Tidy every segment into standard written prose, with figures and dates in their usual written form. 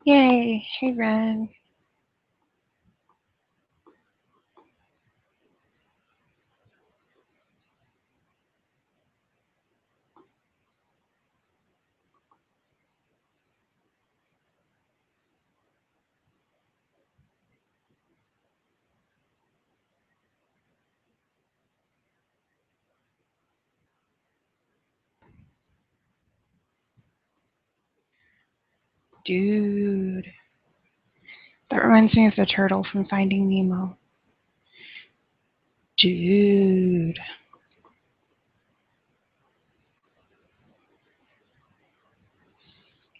Yay! Hey, Ren. Dude. That reminds me of the turtle from Finding Nemo. Dude.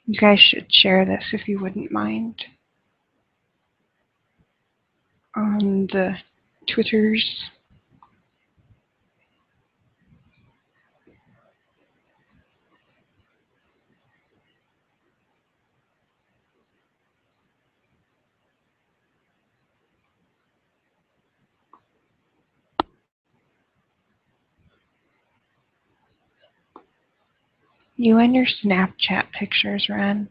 You guys should share this if you wouldn't mind. On the Twitters. You and your Snapchat pictures, Ren.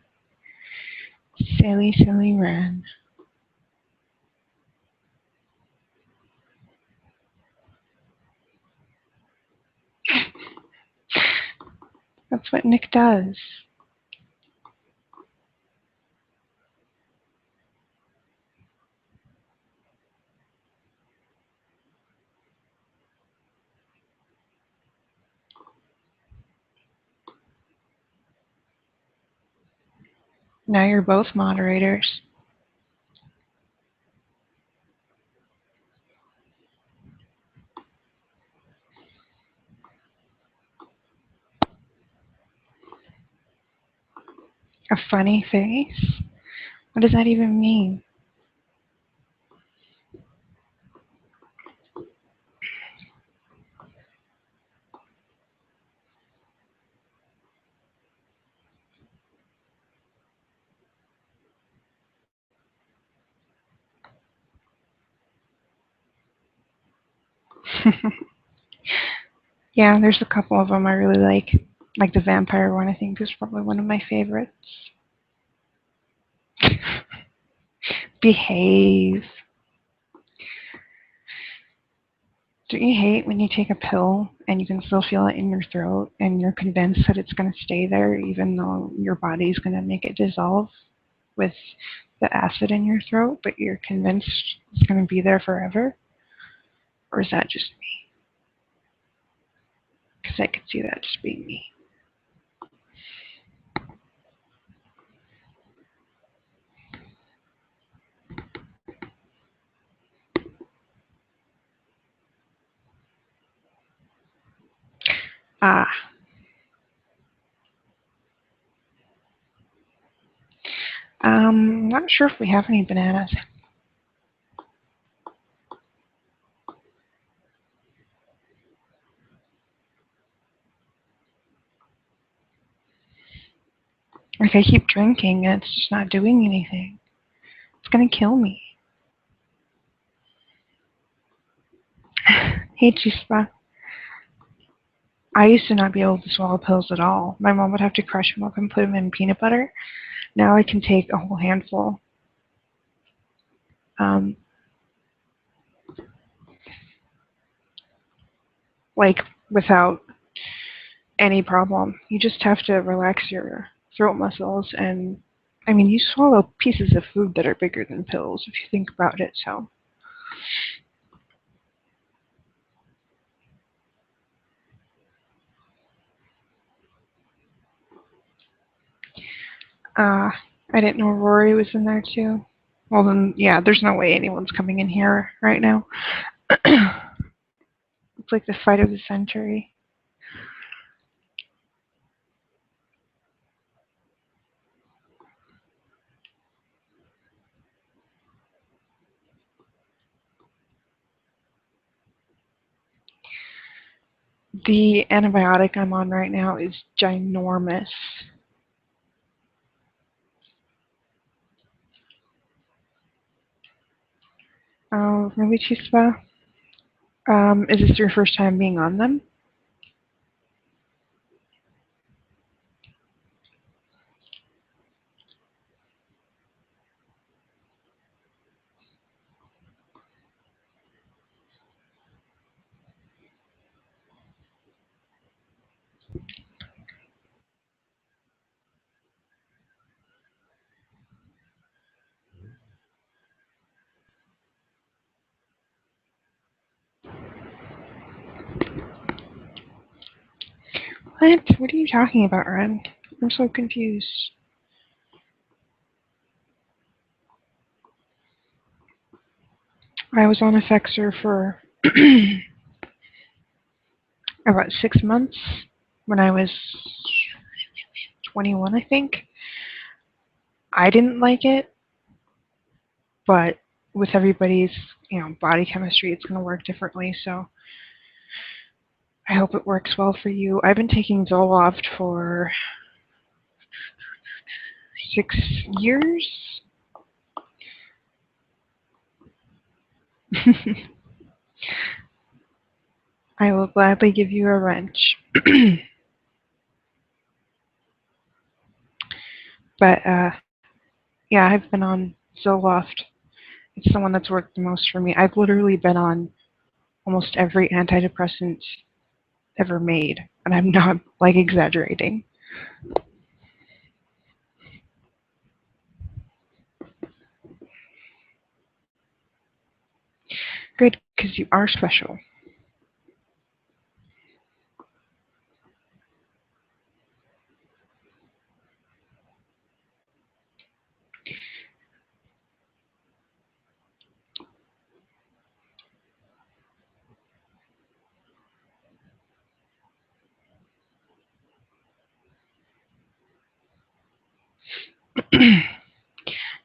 Silly, silly Ren. That's what Nick does. Now you're both moderators. A funny face? What does that even mean? Yeah, there's a couple of them I really like. Like the vampire one, I think, is probably one of my favorites. Behave. Don't you hate when you take a pill and you can still feel it in your throat and you're convinced that it's going to stay there even though your body's going to make it dissolve with the acid in your throat, but you're convinced it's going to be there forever? Or is that just me? Because I could see that just being me. Ah. Not sure if we have any bananas. Like, I keep drinking and it's just not doing anything. It's going to kill me. Hey, Chispa. I used to not be able to swallow pills at all. My mom would have to crush them up and put them in peanut butter. Now I can take a whole handful. Like, without any problem. You just have to relax your throat muscles, and I mean, you swallow pieces of food that are bigger than pills if you think about it. So I didn't know Rory was in there too. Well then, yeah, there's no way anyone's coming in here right now. It's like the fight of the century. The antibiotic I'm on right now is ginormous. Oh, really, Chispa? Is this your first time being on them? What? What are you talking about, Ren? I'm so confused. I was on Effexor for about 6 months when I was 21, I think. I didn't like it, but with everybody's, body chemistry, it's going to work differently. So I hope it works well for you. I've been taking Zoloft for 6 years. I will gladly give you a wrench. But yeah, I've been on Zoloft. It's the one that's worked the most for me. I've literally been on almost every antidepressant ever made, and I'm not like exaggerating. Good, because you are special.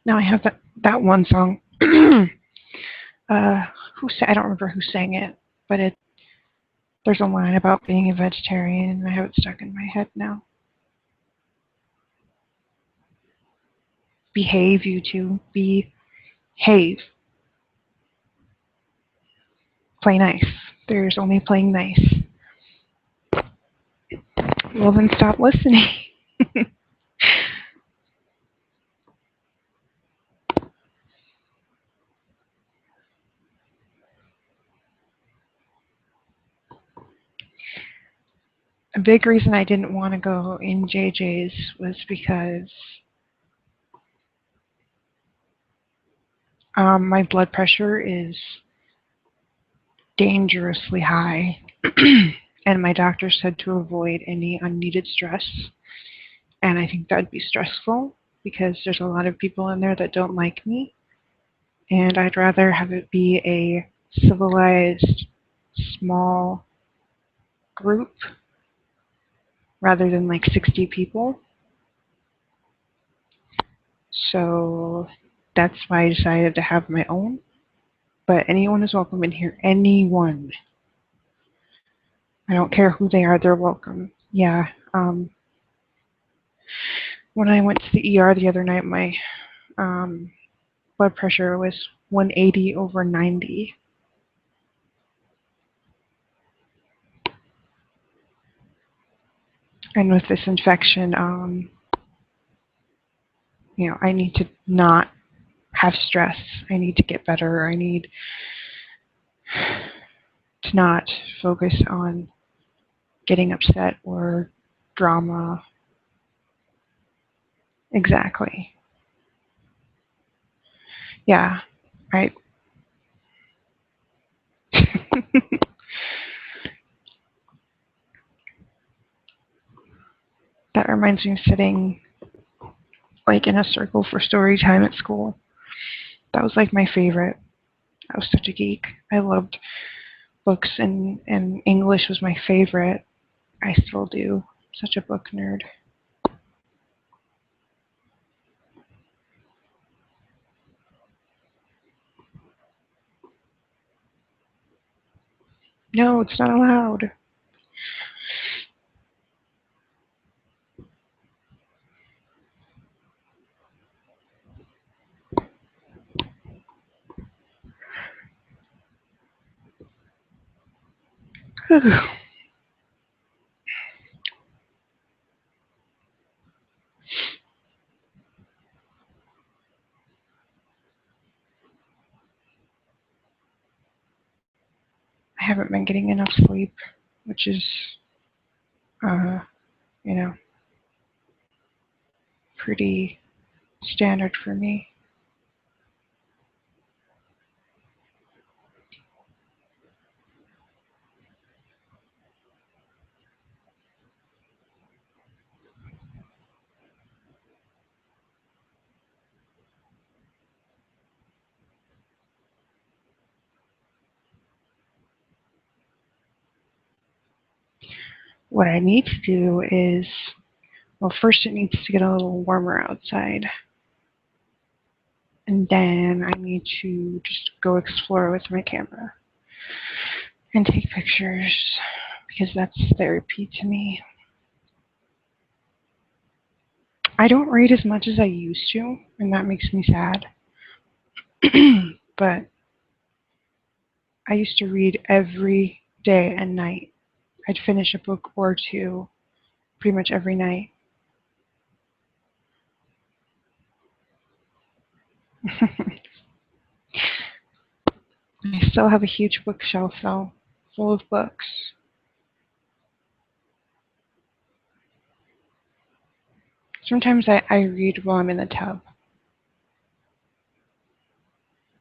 Now I have that one song. Who I don't remember who sang it, but there's a line about being a vegetarian, and I have it stuck in my head now. Behave, you two. Behave. Play nice. There's only playing nice. Well, then stop listening. A big reason I didn't want to go in JJ's was because my blood pressure is dangerously high, and my doctor said to avoid any unneeded stress. And I think that'd be stressful because there's a lot of people in there that don't like me, and I'd rather have it be a civilized, small group rather than like 60 people. So that's why I decided to have my own. But anyone is welcome in here. Anyone. I don't care who they are, they're welcome. Yeah. When I went to the ER the other night, my blood pressure was 180/90. And with this infection, I need to not have stress. I need to get better. I need to not focus on getting upset or drama. Exactly. Yeah. Right. That reminds me of sitting like in a circle for story time at school. That was like my favorite. I was such a geek. I loved books, and English was my favorite. I still do. Such a book nerd. No, it's not allowed. I haven't been getting enough sleep, which is, uh, you know, pretty standard for me. What I need to do is, well, first it needs to get a little warmer outside. And then I need to just go explore with my camera and take pictures because that's therapy to me. I don't read as much as I used to, and that makes me sad. But I used to read every day and night. I'd finish a book or two pretty much every night. I still have a huge bookshelf though, full of books. Sometimes I read while I'm in the tub.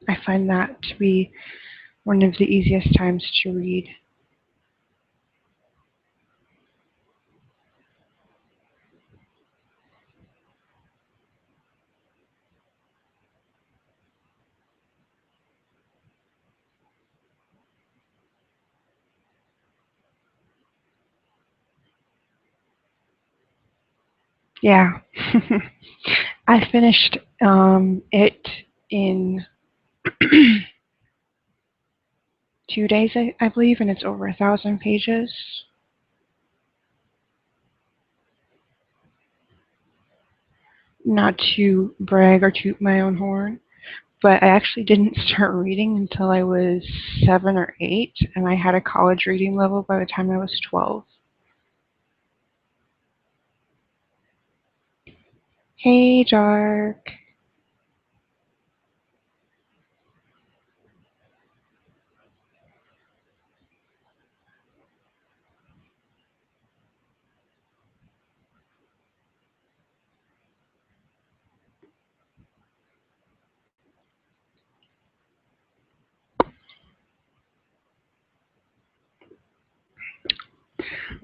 I find that to be one of the easiest times to read. Yeah. I finished it in 2 days, I believe, and it's over 1,000 pages. Not to brag or toot my own horn, but I actually didn't start reading until I was 7 or 8, and I had a college reading level by the time I was 12. Hey, Dark.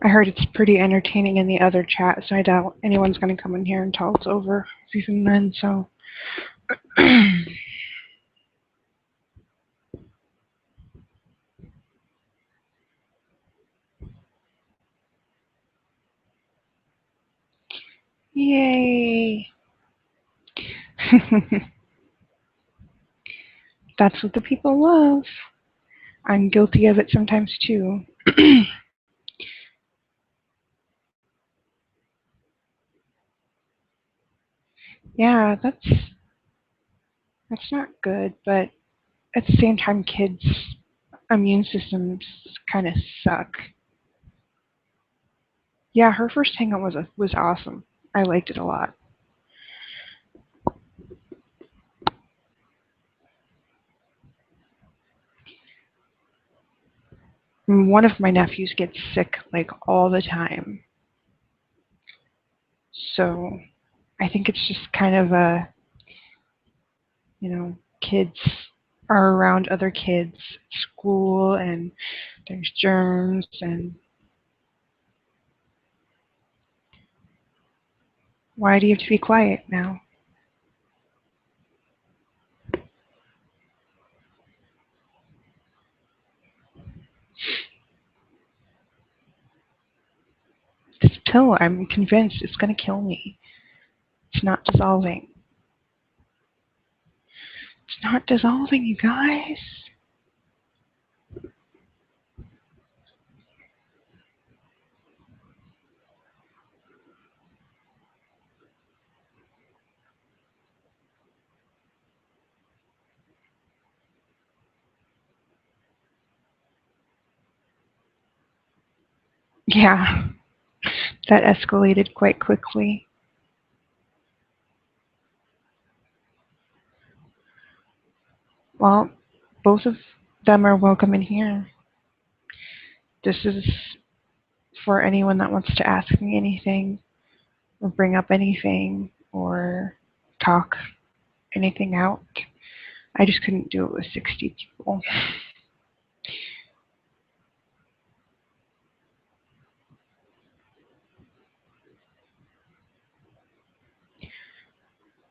I heard it's pretty entertaining in the other chat, so I doubt anyone's going to come in here until it's over, even then, so. Yay! That's what the people love. I'm guilty of it sometimes too. Yeah, that's not good, but at the same time, kids' immune systems kind of suck. Yeah, her first hangout was awesome. I liked it a lot. One of my nephews gets sick like all the time. So I think it's just kind of a, kids are around other kids at school and there's germs and why do you have to be quiet now? This pill, I'm convinced it's going to kill me. It's not dissolving. It's not dissolving, you guys. Yeah, that escalated quite quickly. Well, both of them are welcome in here. This is for anyone that wants to ask me anything or bring up anything or talk anything out. I just couldn't do it with 60 people.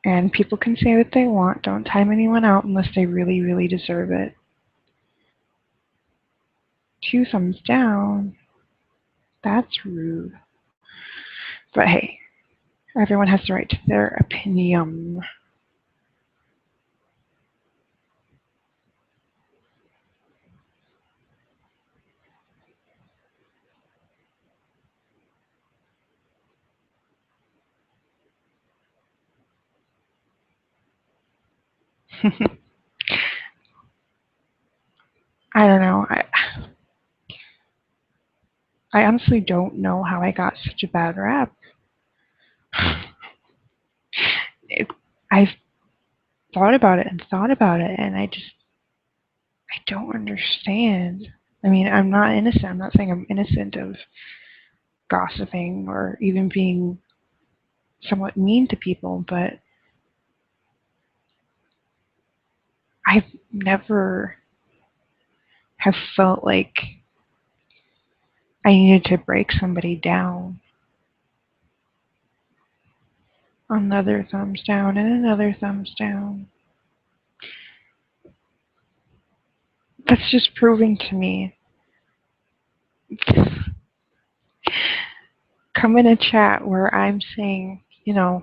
And people can say what they want. Don't time anyone out unless they really, really deserve it. 2 thumbs down. That's rude. But hey, everyone has the right to their opinion. I don't know. I honestly don't know how I got such a bad rap. It, I've thought about it and thought about it, and I don't understand. I mean, I'm not innocent. I'm not saying I'm innocent of gossiping or even being somewhat mean to people, but I've never have felt like I needed to break somebody down. Another thumbs down and another thumbs down. That's just proving to me. Come in a chat where I'm saying,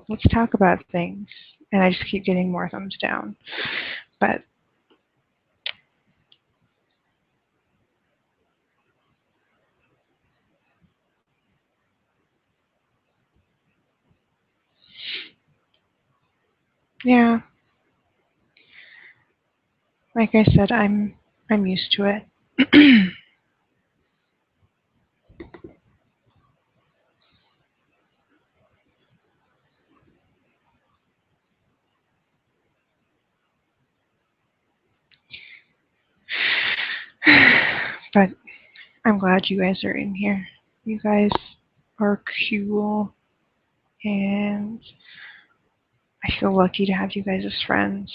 let's talk about things, and I just keep getting more thumbs down. But yeah, like I said, I'm used to it. But I'm glad you guys are in here. You guys are cool, and I feel lucky to have you guys as friends.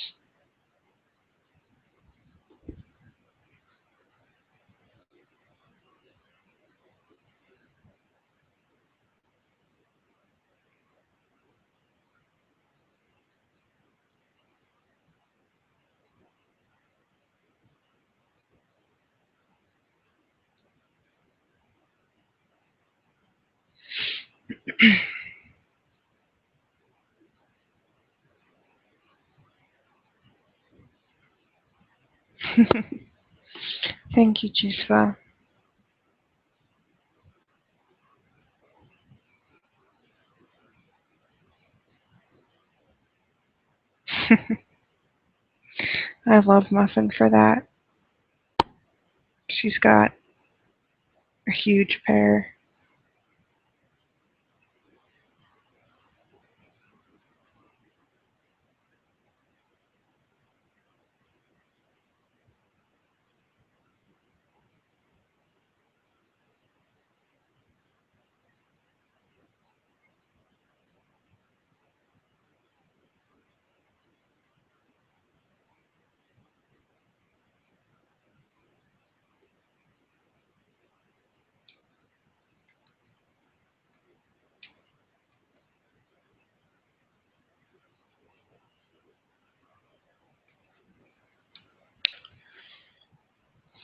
Thank you, Chisva. I love Muffin for that. She's got a huge pair.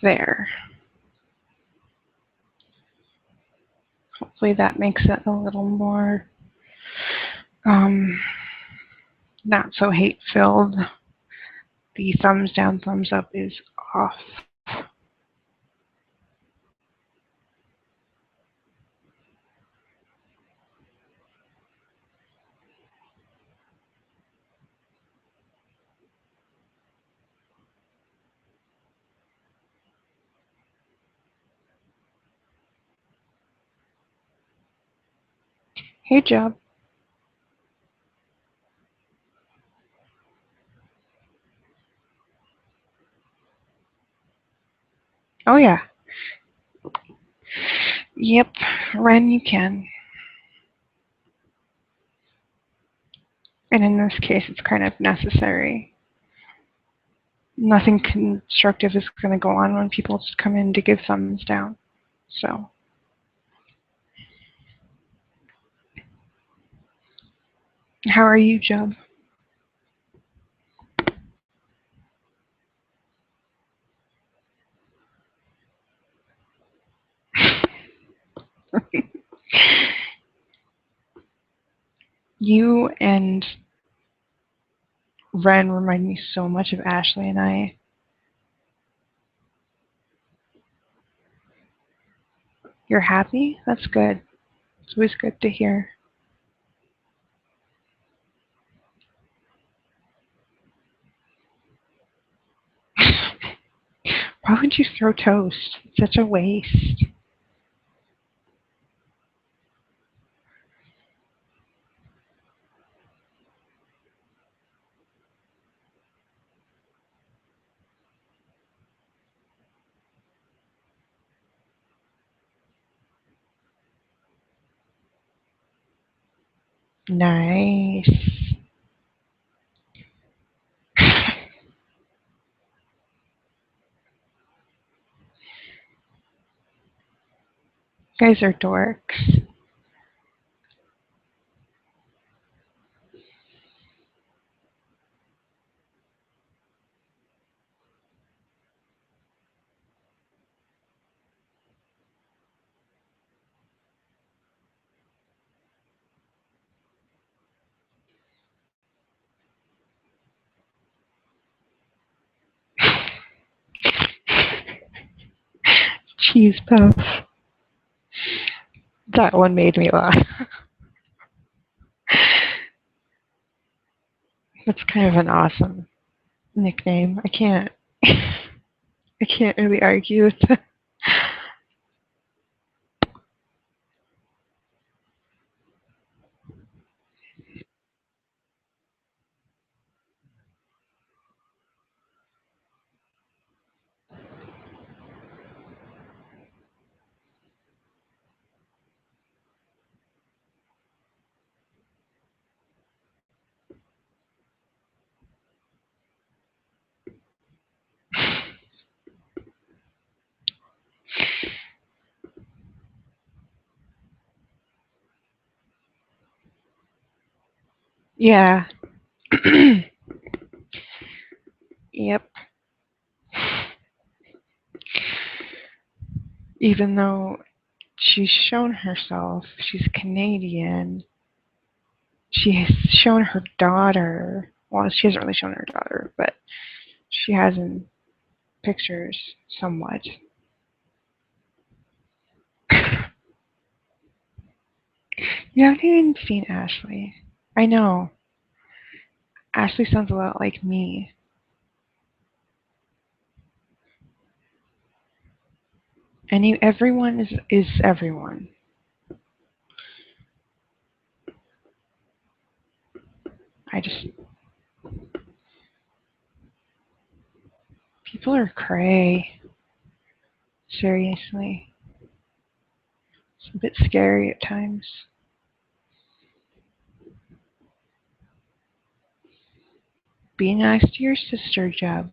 There. Hopefully that makes it a little more not so hate-filled. The thumbs down, thumbs up is off. Hey, Job. Oh, yeah. Yep. Ren, you can. And in this case, it's kind of necessary. Nothing constructive is going to go on when people just come in to give thumbs down. So, how are you, Job? You and Ren remind me so much of Ashley and I. You're happy? That's good. It's always good to hear. Why would you throw toast? It's such a waste. Nice. You guys are dorks. Cheese puff. That one made me laugh. That's kind of an awesome nickname. I can't really argue with that. Yeah. Yep. Even though she's shown herself, she's Canadian, she has shown her daughter. Well, she hasn't really shown her daughter, but she has in pictures somewhat. You haven't even seen Ashley. I know. Ashley sounds a lot like me. Everyone is everyone. I just people are cray. Seriously, it's a bit scary at times. Be nice to your sister, Jeb.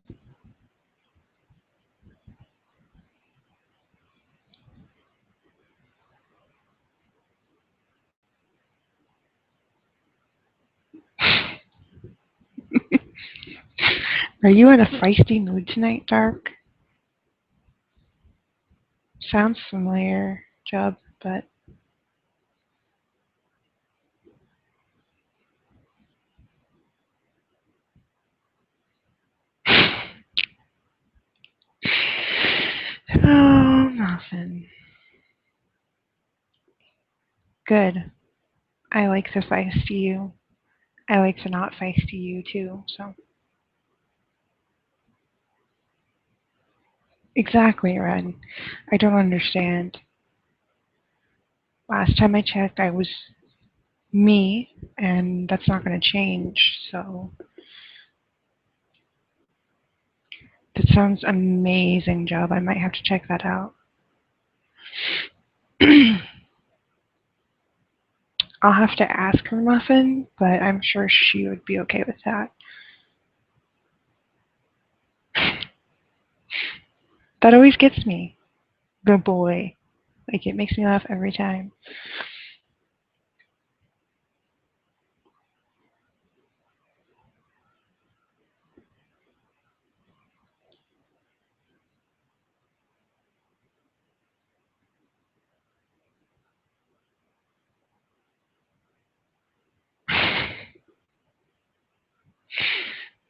Are you in a feisty mood tonight, Dark? Sounds familiar, Jeb, but oh, nothing. Good. I like the feisty you. I like the not feisty you too. So exactly, Ren. I don't understand. Last time I checked, I was me, and that's not going to change. So that sounds amazing, Job. I might have to check that out. I'll have to ask her, Muffin, but I'm sure she would be okay with that. That always gets me. Good boy. Like, it makes me laugh every time.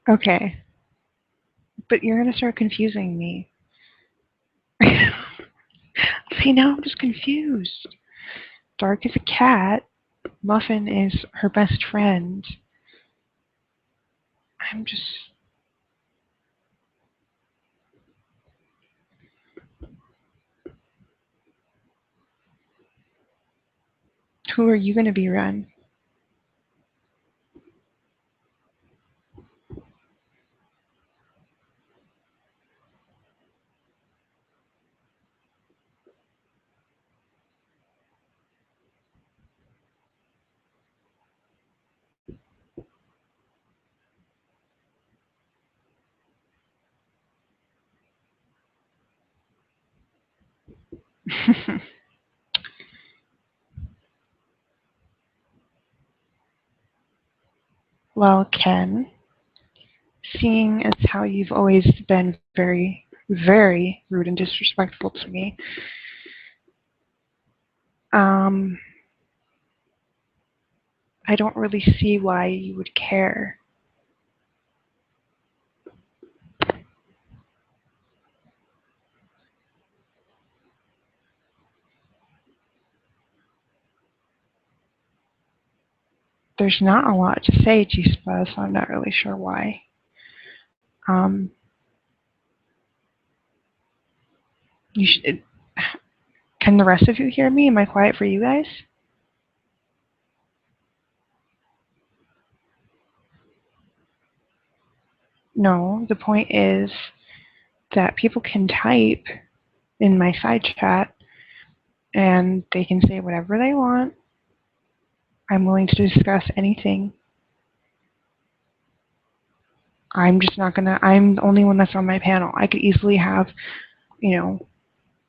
Okay. But you're going to start confusing me. See, now I'm just confused. Dark is a cat. Muffin is her best friend. I'm just... Who are you going to be, Ren? Well, Ken, seeing as how you've always been very, very rude and disrespectful to me, I don't really see why you would care. There's not a lot to say, Chispa, so I'm not really sure why. You should... Can the rest of you hear me? Am I quiet for you guys? No, the point is that people can type in my side chat and they can say whatever they want. I'm willing to discuss anything. I'm just not gonna... I'm the only one that's on my panel. I could easily have, you know,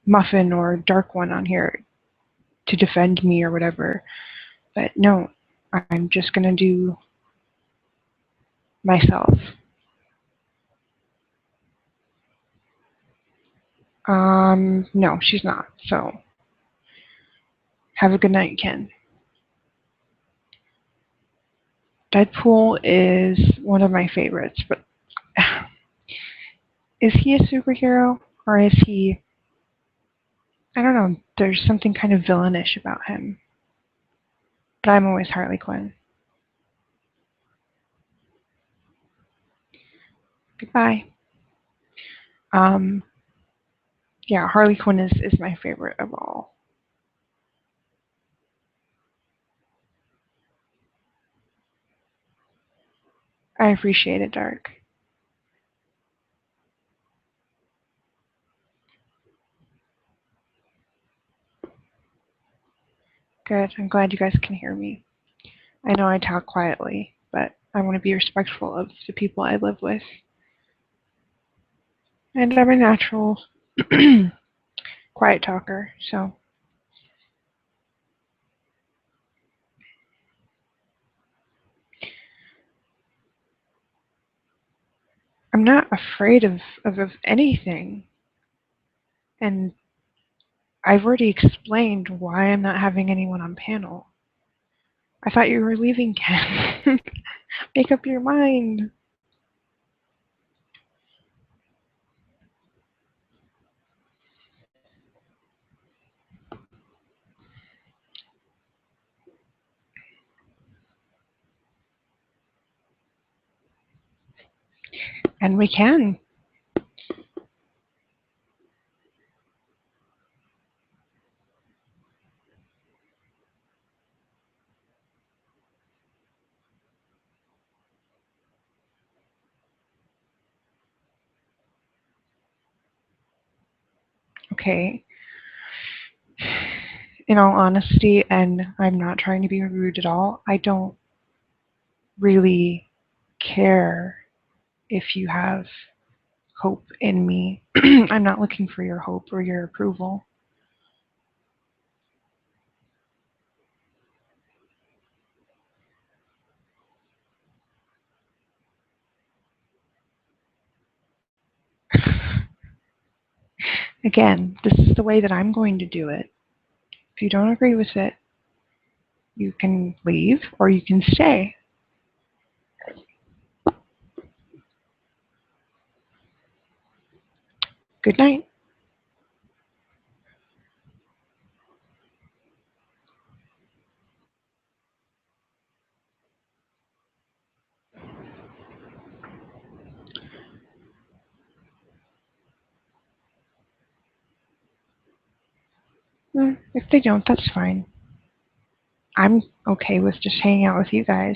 Muffin or Dark One on here to defend me or whatever. But no, I'm just gonna do myself. No, she's not. So, have a good night, Ken. Deadpool is one of my favorites, but is he a superhero or is he... I don't know. There's something kind of villainish about him. But I'm always Harley Quinn. Goodbye. Yeah, Harley Quinn is my favorite of all. I appreciate it, Dark. Good. I'm glad you guys can hear me. I know I talk quietly, but I want to be respectful of the people I live with. And I'm a natural quiet talker, so... I'm not afraid of anything. And I've already explained why I'm not having anyone on panel. I thought you were leaving, Ken. Make up your mind. And we can. Okay. In all honesty, and I'm not trying to be rude at all, I don't really care if you have hope in me. I'm not looking for your hope or your approval. Again, this is the way that I'm going to do it. If you don't agree with it, you can leave or you can stay. Good night. If they don't, that's fine. I'm okay with just hanging out with you guys.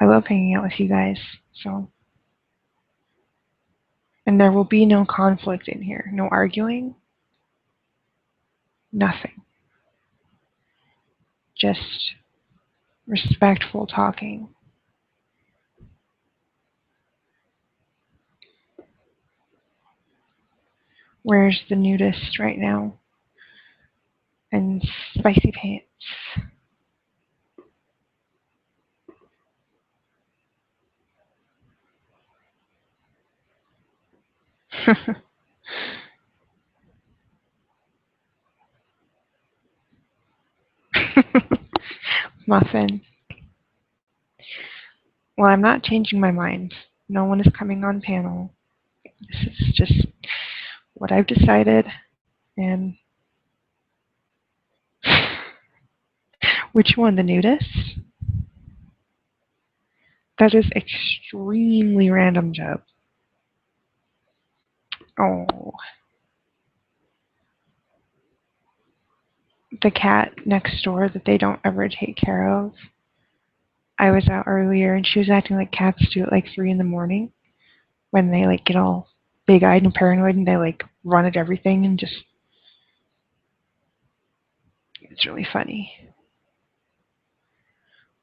I love hanging out with you guys. So, and there will be no conflict in here, no arguing, nothing. Just respectful talking. Where's the nudist right now? And spicy pants. Muffin. Well, I'm not changing my mind. No one is coming on panel. This is just what I've decided. And which one, the nudist? That is extremely random, Jeb. Oh, the cat next door that they don't ever take care of. I was out earlier and she was acting like cats do at like 3 in the morning when they like get all big-eyed and paranoid and they like run at everything and just, it's really funny.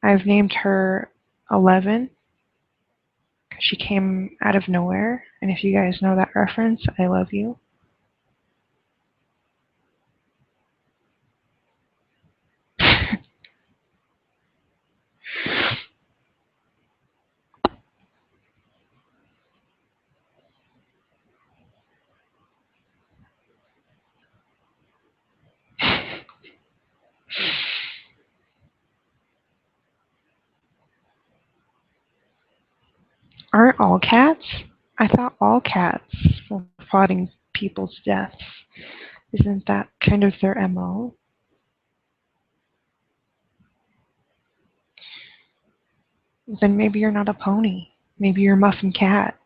I've named her 11 because she came out of nowhere. And if you guys know that reference, I love you. Aren't all cats? I thought all cats were plotting people's deaths. Isn't that kind of their MO? Then maybe you're not a pony. Maybe you're a muffin cat.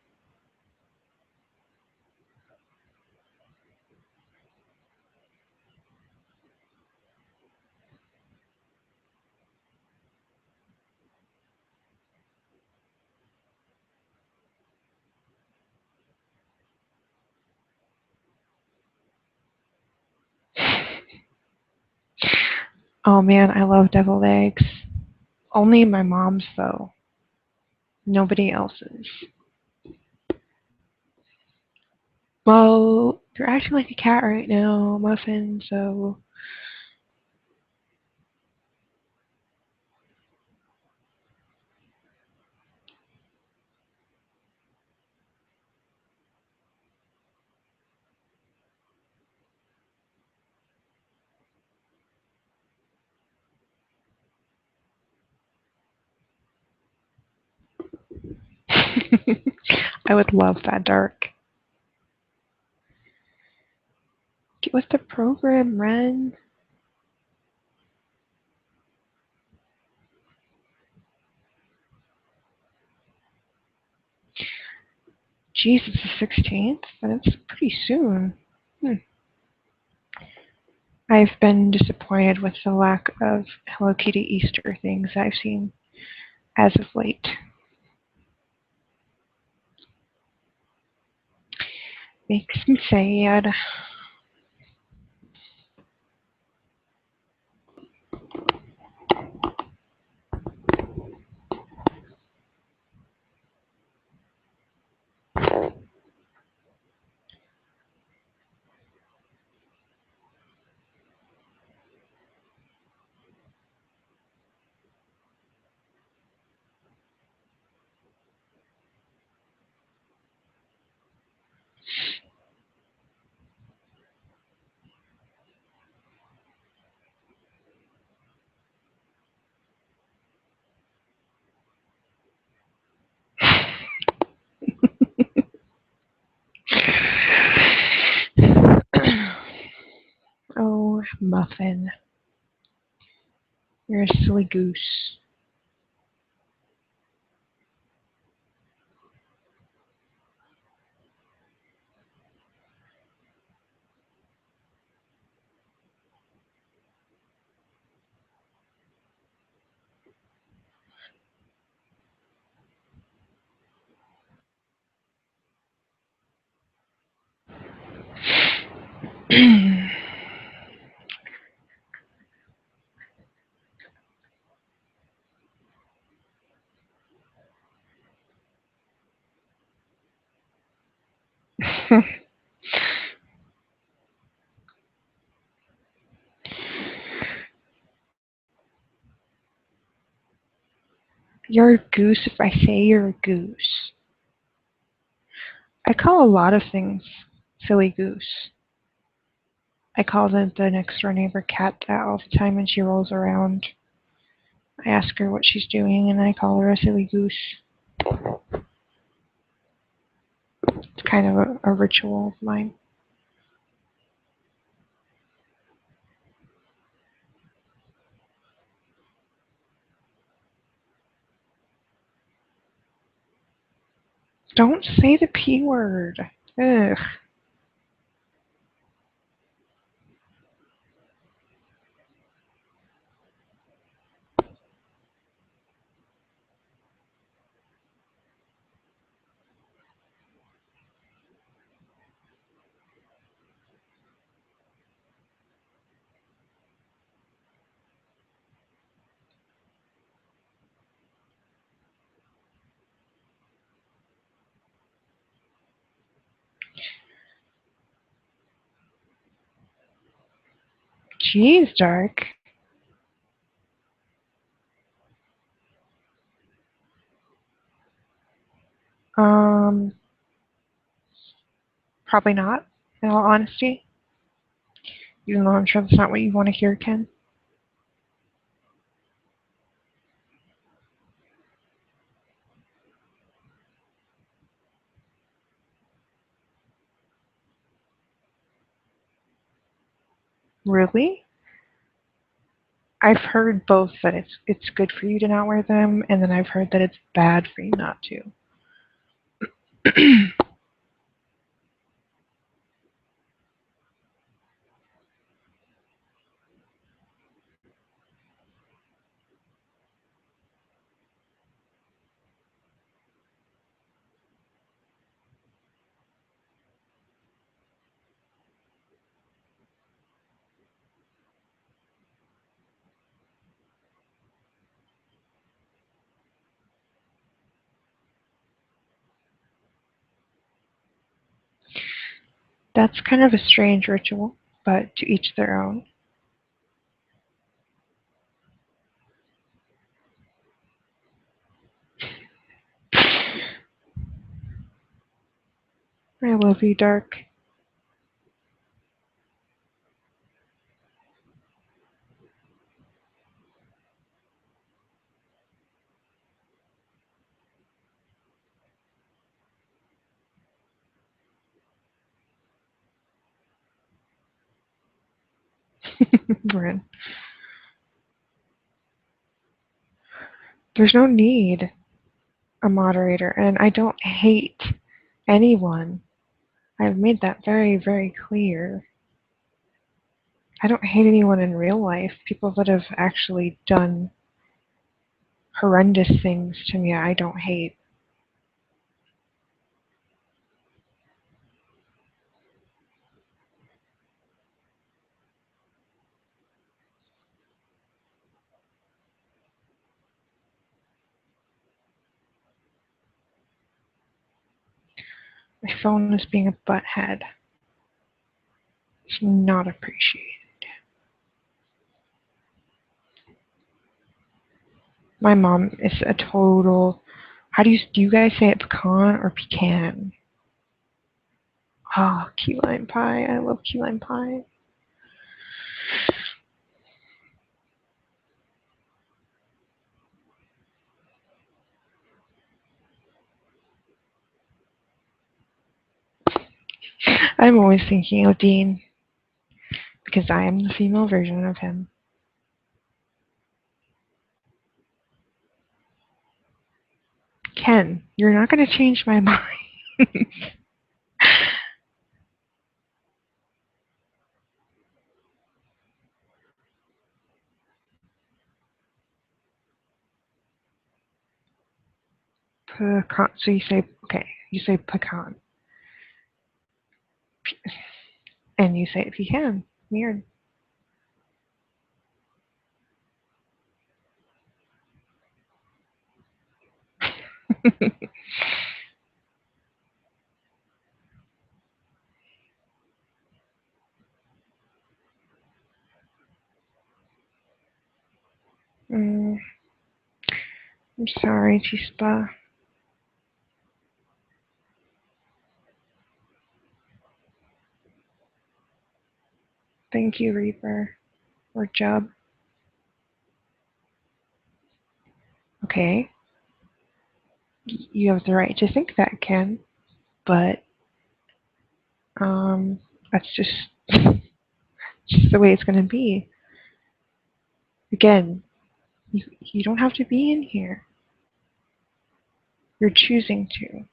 Oh man, I love deviled eggs. Only my mom's though. Nobody else's. Well, you're acting like a cat right now, Muffin, so I would love that, Dark. Get with the program, Ren. Jeez, it's the 16th? That's pretty soon. I've been disappointed with the lack of Hello Kitty Easter things I've seen as of late. Makes me sad. Muffin. You're a silly goose. You're a goose if I say you're a goose. I call a lot of things silly goose. I call the next door neighbor Cat that all the time when she rolls around. I ask her what she's doing and I call her a silly goose. It's kind of a ritual of mine. Don't say the P word. Ugh. Jeez, Dark. Um, Probably not, in all honesty. Even though I'm sure that's not what you want to hear, Ken. Really? I've heard both that it's good for you to not wear them, and then I've heard that it's bad for you not to. That's kind of a strange ritual, but to each their own. I love you, Dark. Bryn. There's no need a moderator, and I don't hate anyone. I've made that very, very clear. I don't hate anyone in real life. People that have actually done horrendous things to me, I don't hate. My phone is being a butthead. It's not appreciated. My mom is a total. How do you guys say it, pecan or pecan? Oh, key lime pie. I love key lime pie. I'm always thinking of Dean because I am the female version of him. Ken, you're not going to change my mind. Pecan. So you say, okay, you say pecan. And you say pecan. Weird. I'm sorry, Chispa. Thank you, Reaper. Or Jub. Okay. You have the right to think that, Ken. But, that's just the way it's going to be. Again, you don't have to be in here. You're choosing to.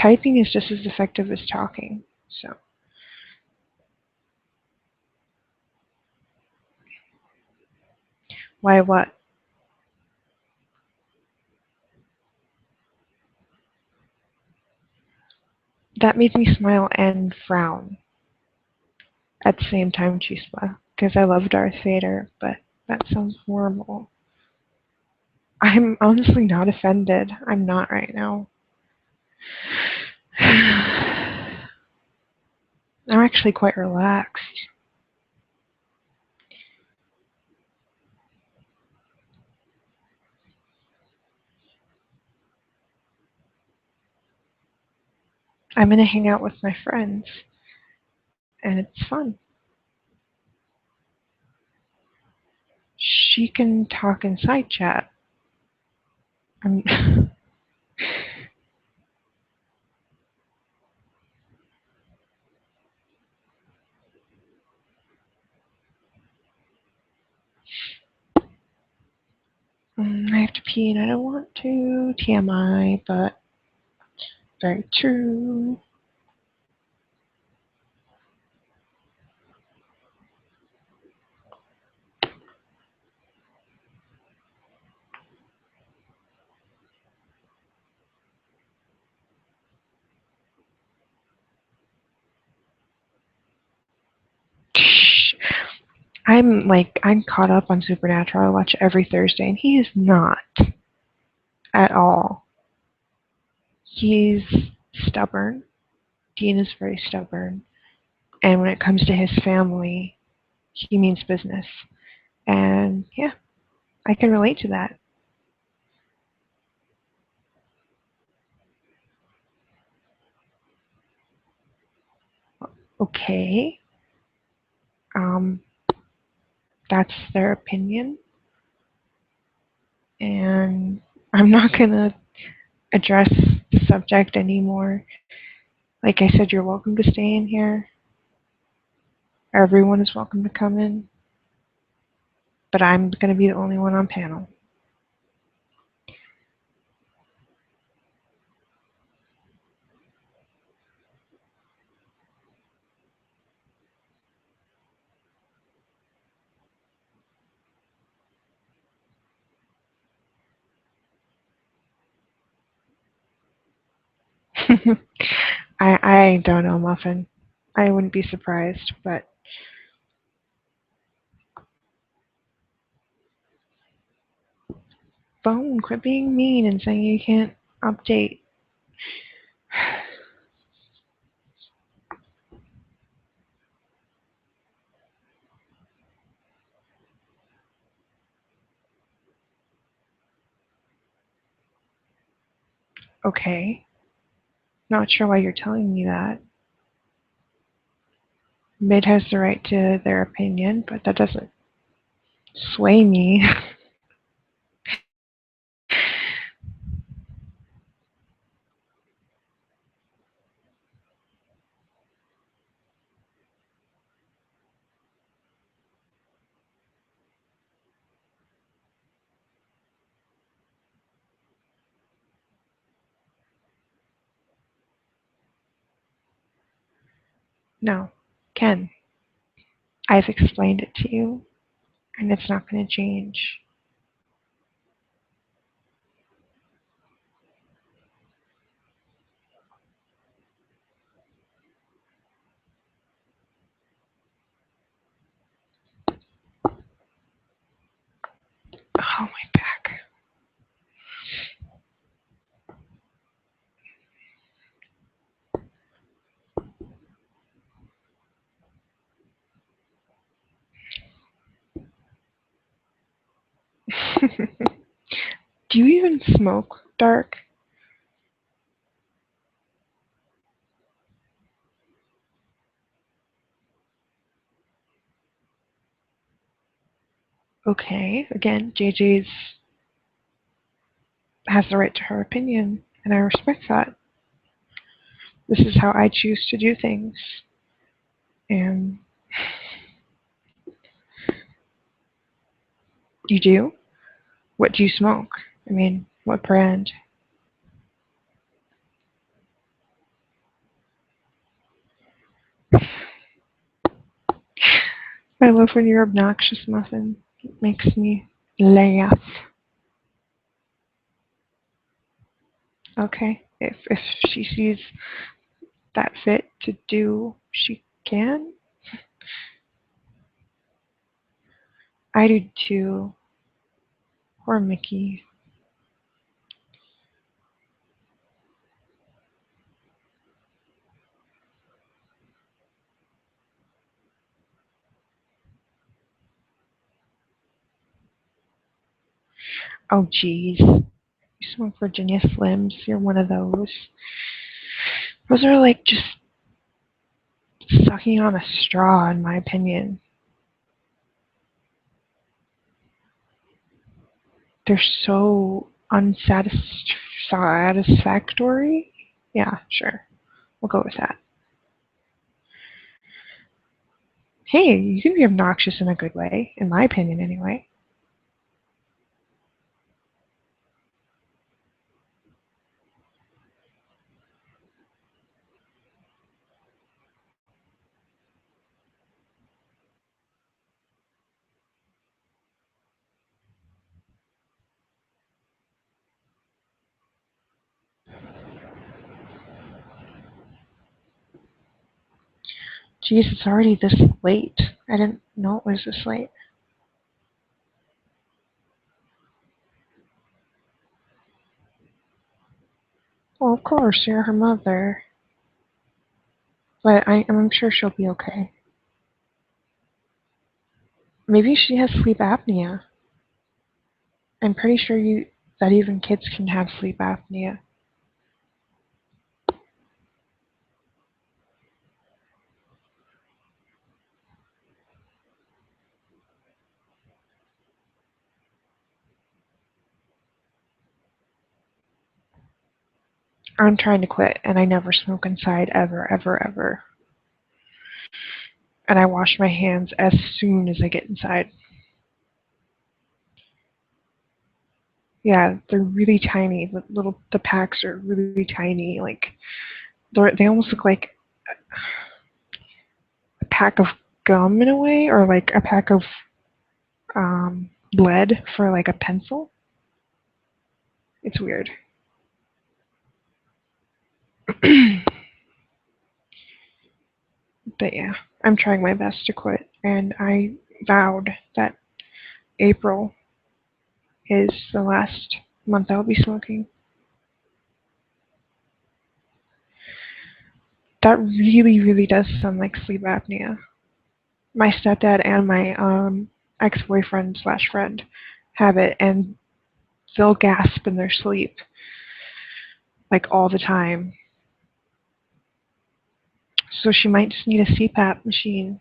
Typing is just as effective as talking. So, why what? That made me smile and frown at the same time, Chispa, because I love Darth Vader, but that sounds horrible. I'm honestly not offended. I'm not right now. I'm actually quite relaxed. I'm going to hang out with my friends, and it's fun. She can talk in side chat. I'm I have to pee and I don't want to. TMI, but very true. I'm caught up on Supernatural. I watch every Thursday, and he is not at all. He's stubborn. Dean is very stubborn. And when it comes to his family, he means business. And yeah, I can relate to that. Okay. Um, that's their opinion. And I'm not going to address the subject anymore. Like I said, you're welcome to stay in here. Everyone is welcome to come in. But I'm going to be the only one on panel. I don't know, Muffin. I wouldn't be surprised, but Phone, quit being mean and saying you can't update. Okay. Not sure why you're telling me that. Mid has the right to their opinion, but that doesn't sway me. No, Ken, I've explained it to you, and it's not going to change. Oh, my back. Do you even smoke, Dark? Okay, again, JJ's has the right to her opinion, and I respect that. This is how I choose to do things. And you do? What do you smoke? I mean, what brand? I love when you're obnoxious, Muffin. It makes me laugh. Okay, if she sees that fit to do, she can. I do too. Or Mickey. Oh, jeez. You smoke Virginia Slims. You're one of those. Those are like just sucking on a straw, in my opinion. They're so unsatisfactory. Yeah, sure. We'll go with that. Hey, you can be obnoxious in a good way, in my opinion, anyway. Jeez, it's already this late. I didn't know it was this late. Well, of course, you're her mother. But I'm sure she'll be okay. Maybe she has sleep apnea. I'm pretty sure that even kids can have sleep apnea. I'm trying to quit, and I never smoke inside ever, ever, ever. And I wash my hands as soon as I get inside. Yeah, they're really tiny. The packs are really tiny. Like they almost look like a pack of gum in a way, or like a pack of lead for like a pencil. It's weird. But yeah, I'm trying my best to quit, and I vowed that April is the last month I'll be smoking. That really, really does sound like sleep apnea. My stepdad and my ex-boyfriend slash friend have it, and they'll gasp in their sleep, like all the time. So she might just need a CPAP machine.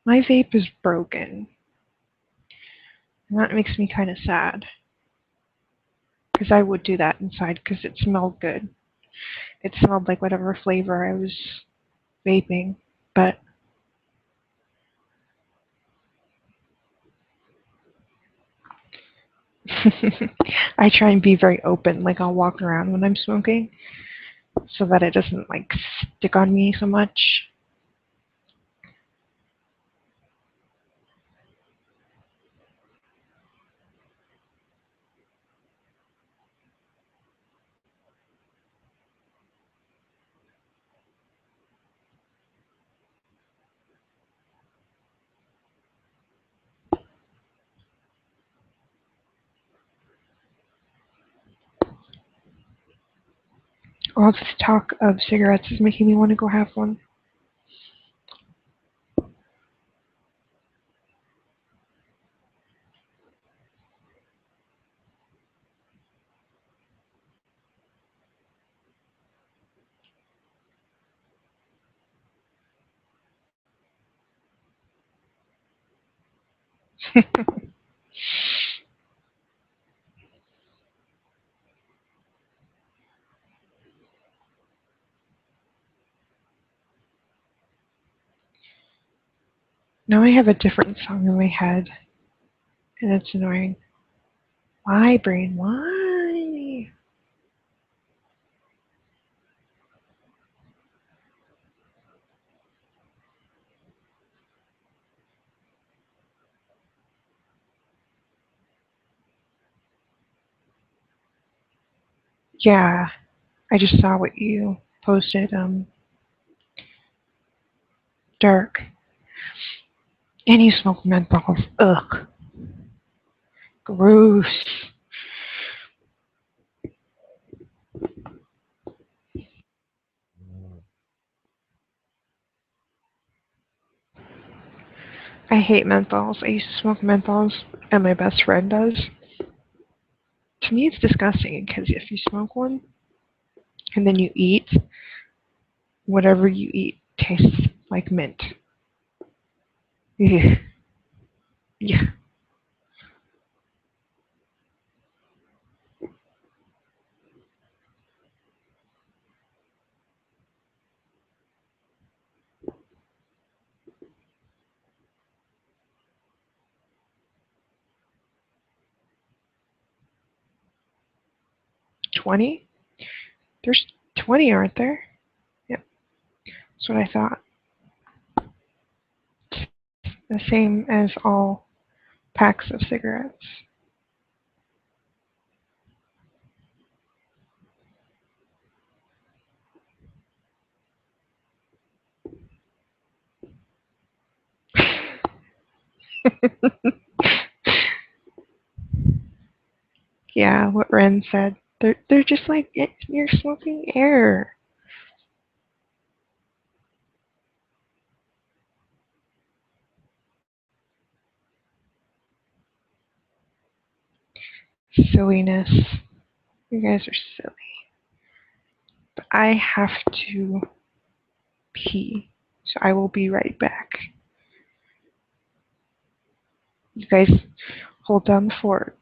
My vape is broken, and that makes me kind of sad. Because I would do that inside because it smelled good. It smelled like whatever flavor I was vaping. But I try and be very open, like I'll walk around when I'm smoking so that it doesn't like stick on me so much. All this talk of cigarettes is making me want to go have one. Now I have a different song in my head, and it's annoying. Why, brain? Why? Yeah, I just saw what you posted. Dark. And you smoke menthols. Ugh. Gross. I hate menthols. I used to smoke menthols, and my best friend does. To me, it's disgusting because if you smoke one and then you eat, whatever you eat tastes like mint. Yeah. Yeah. 20? There's 20, aren't there? Yep. That's what I thought. The same as all packs of cigarettes. Yeah, what Ren said. They're just like you're smoking air. Silliness. You guys are silly. But I have to pee, so I will be right back. You guys hold down the fort.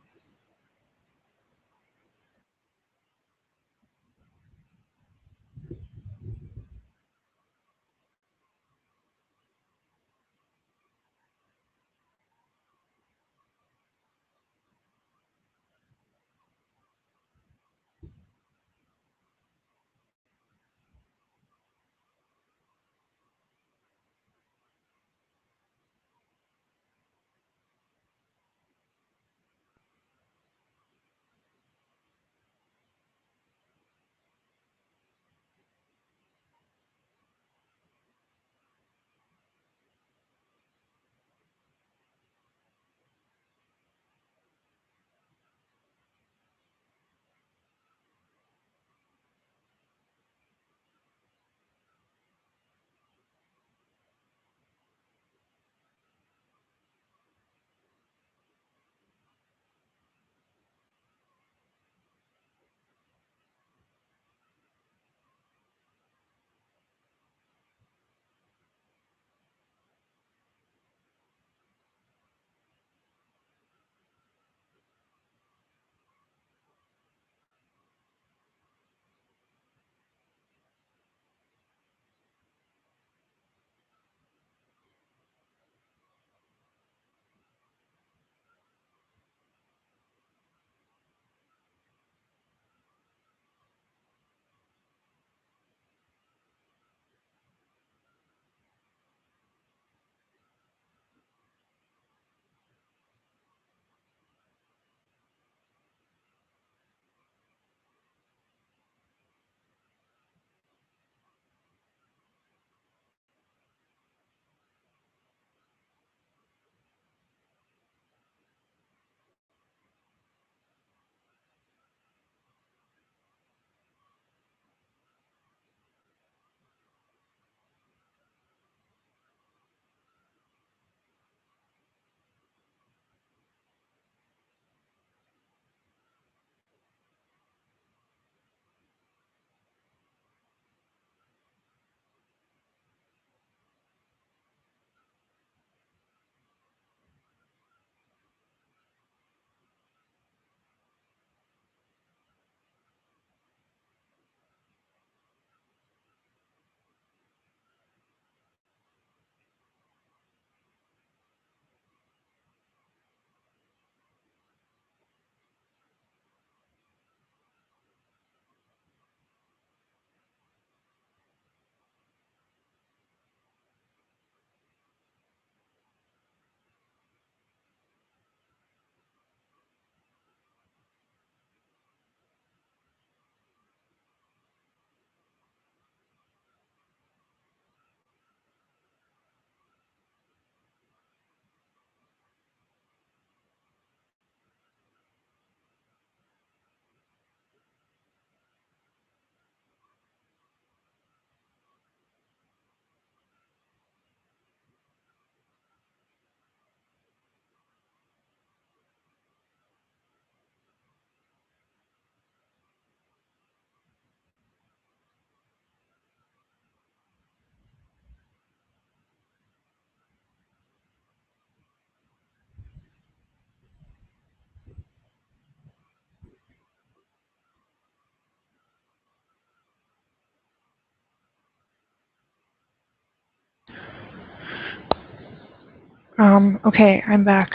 Okay, I'm back.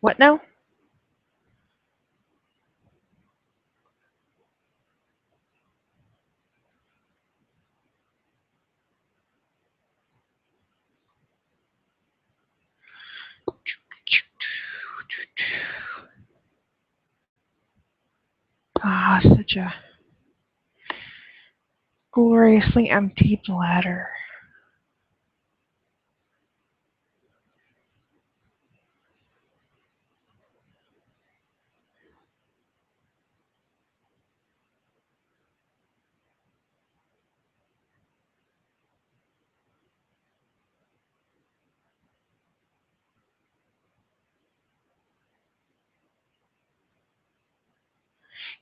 What now? Ah, such a gloriously empty bladder.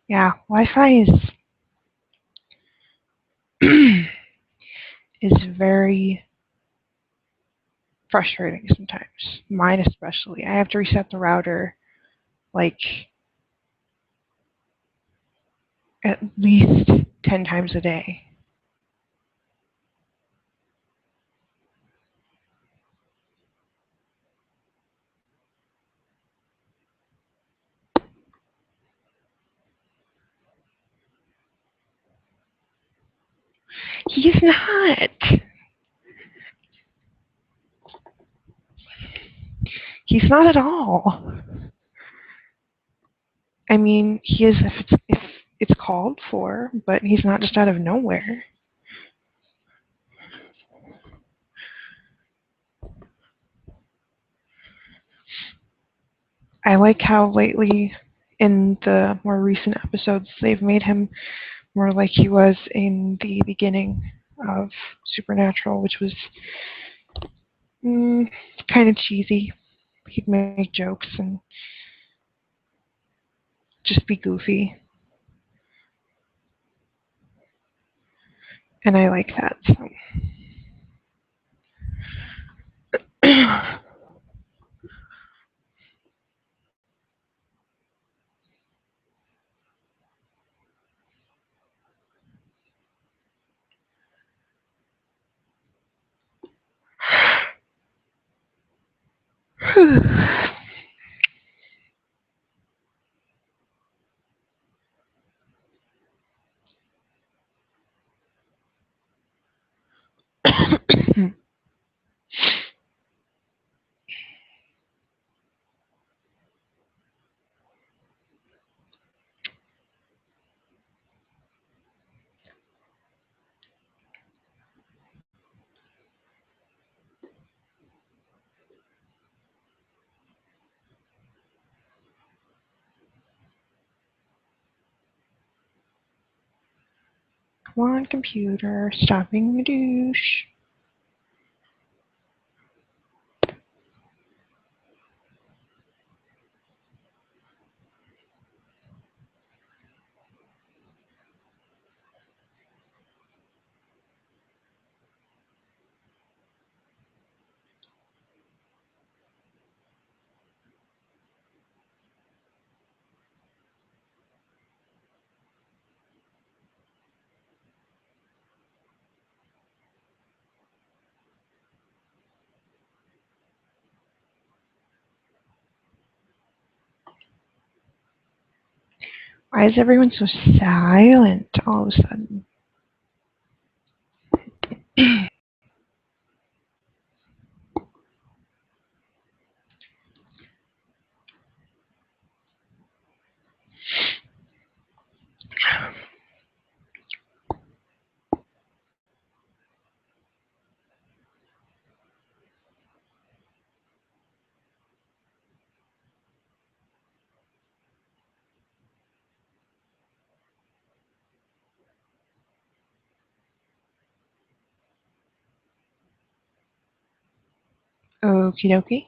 Yeah, Wi-Fi is very frustrating sometimes. Mine especially. I have to reset the router like at least 10 times a day. He's not. He's not at all. I mean, he is if it's called for, but he's not just out of nowhere. I like how lately in the more recent episodes they've made him more like he was in the beginning of Supernatural, which was kind of cheesy. He'd make jokes and just be goofy. And I like that. Come on, computer, stop being a douche. Why is everyone so silent all of a sudden? Okie dokie.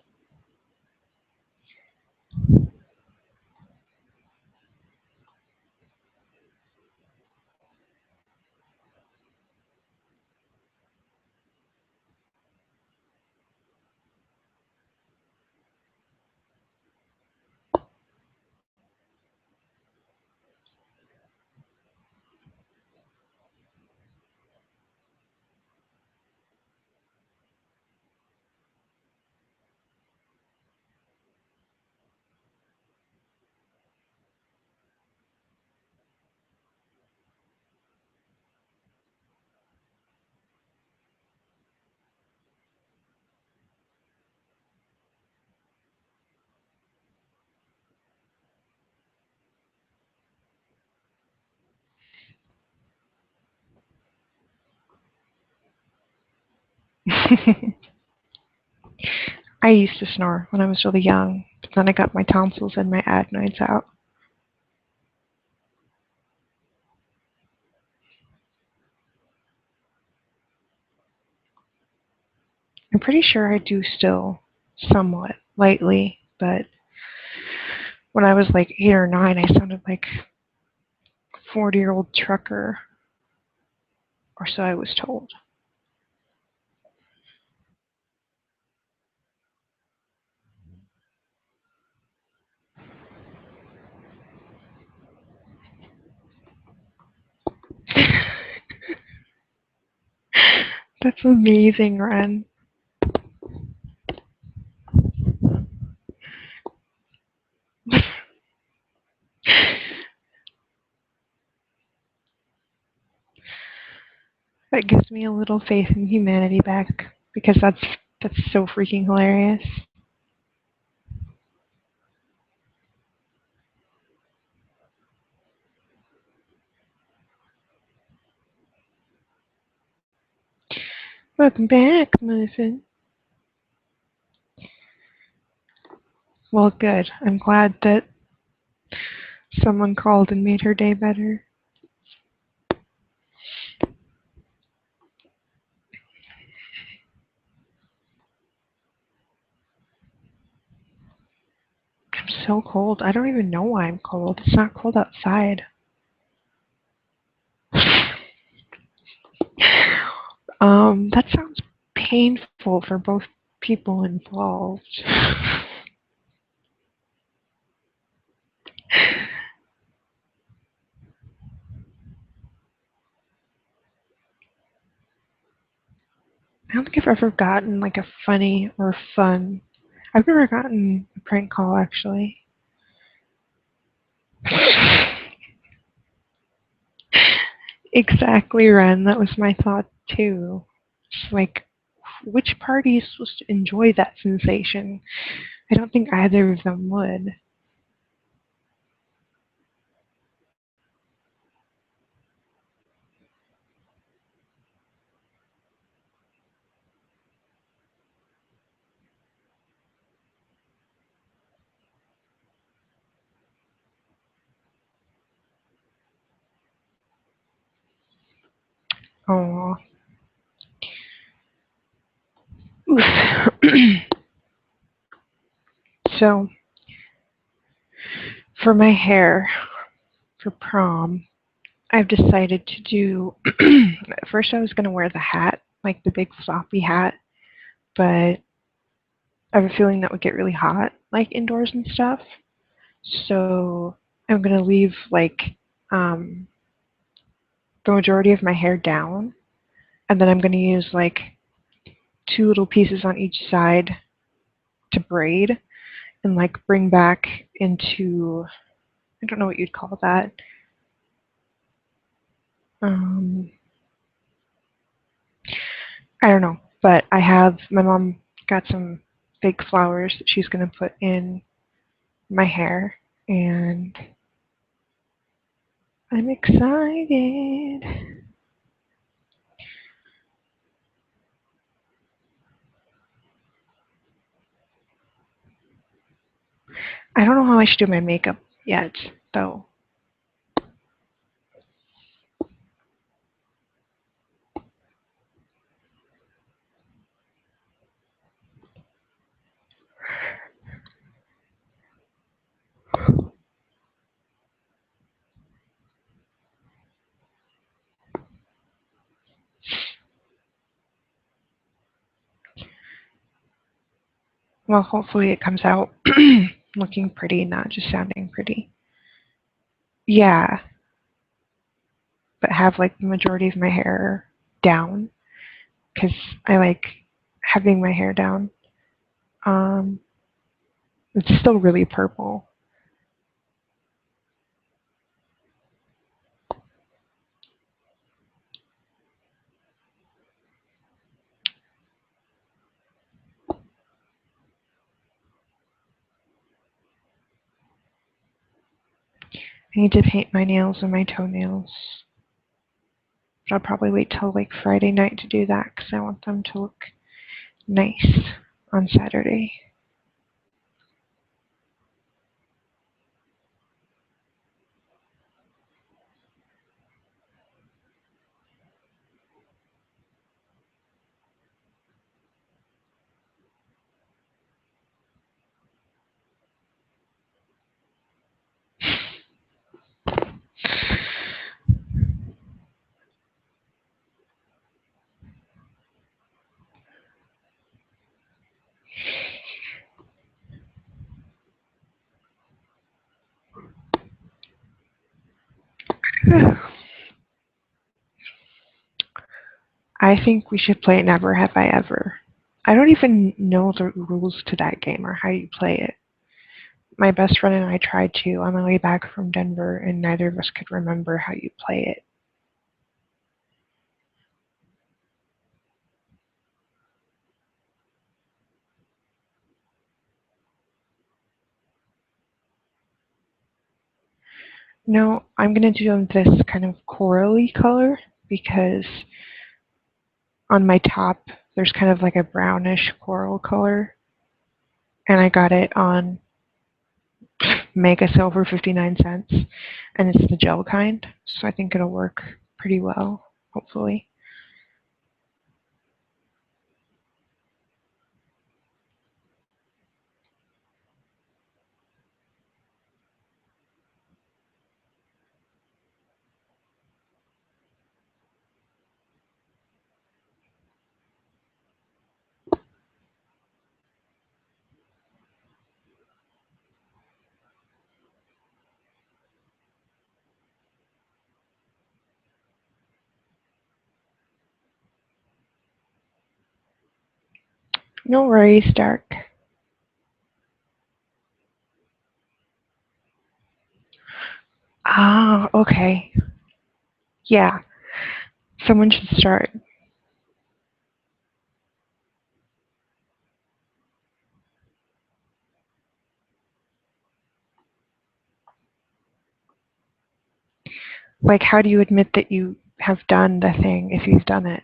I used to snore when I was really young, but then I got my tonsils and my adenoids out. I'm pretty sure I do still, somewhat, lightly, but when I was like 8 or 9, I sounded like a 40-year-old trucker, or so I was told. That's amazing, Ren. That gives me a little faith in humanity back, because that's so freaking hilarious. Welcome back, Muffin. Well, good. I'm glad that someone called and made her day better. I'm so cold. I don't even know why I'm cold. It's not cold outside. That sounds painful for both people involved. I don't think I've ever gotten like a funny or fun. I've never gotten a prank call actually. Exactly, Ren. That was my thought too. It's like, which party is supposed to enjoy that sensation? I don't think either of them would. Oh. So, for my hair, for prom, I've decided to do. At first, I was going to wear the hat, like the big floppy hat, but I have a feeling that would get really hot, like indoors and stuff. So I'm going to leave like um, the majority of my hair down, and then I'm going to use like two little pieces on each side to braid and like bring back into, I don't know what you'd call that. Um, I don't know, but I have, my mom got some fake flowers that she's going to put in my hair, and I'm excited. I don't know how I should do my makeup yet, though. Well, hopefully it comes out looking pretty, not just sounding pretty. Yeah, but have like the majority of my hair down, because I like having my hair down. Um, it's still really purple. I need to paint my nails and my toenails. But I'll probably wait till like Friday night to do that because I want them to look Nice. On Saturday. I think we should play Never Have I Ever. I don't even know the rules to that game or how you play it. My best friend and I tried to on the way back from Denver, and neither of us could remember how you play it. No, I'm going to do this kind of corally color because on my top there's kind of like a brownish coral color, and I got it on Mega Silver 59 cents, and it's the gel kind, so I think it'll work pretty well, hopefully. No worries, Dark. Ah, okay. Yeah, someone should start. Like, how do you admit that you have done the thing if you've done it?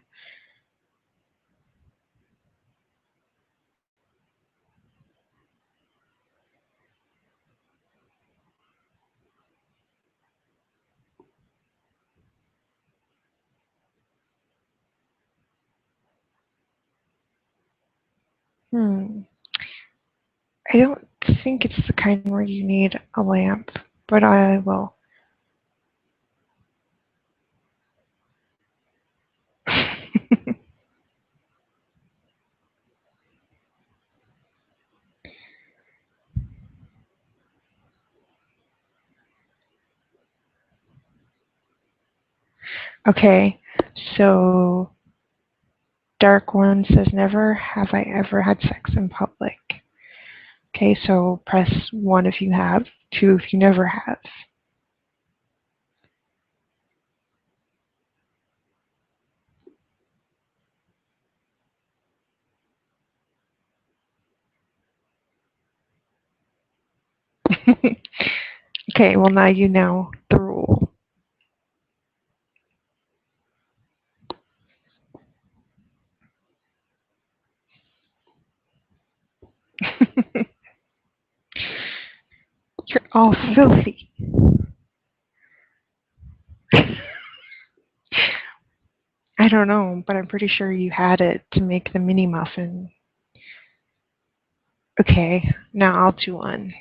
Hmm. I don't think it's the kind where you need a lamp, but I will. Okay, so Dark One says, never have I ever had sex in public. Okay, so press 1 if you have, 2 if you never have. Okay, well now you know the rule. You're all filthy. I don't know, but I'm pretty sure you had it to make the mini muffin. Okay, now I'll do one.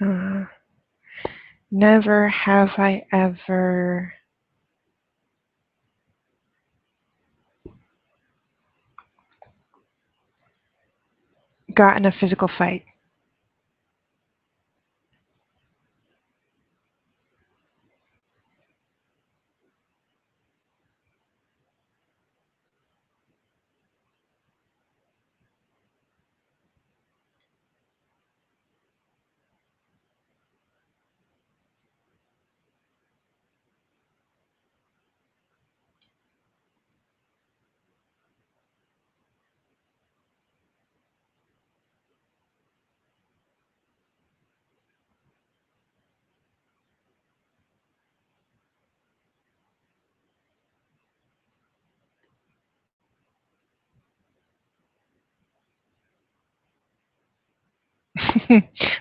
Uh, never have I ever got in a physical fight.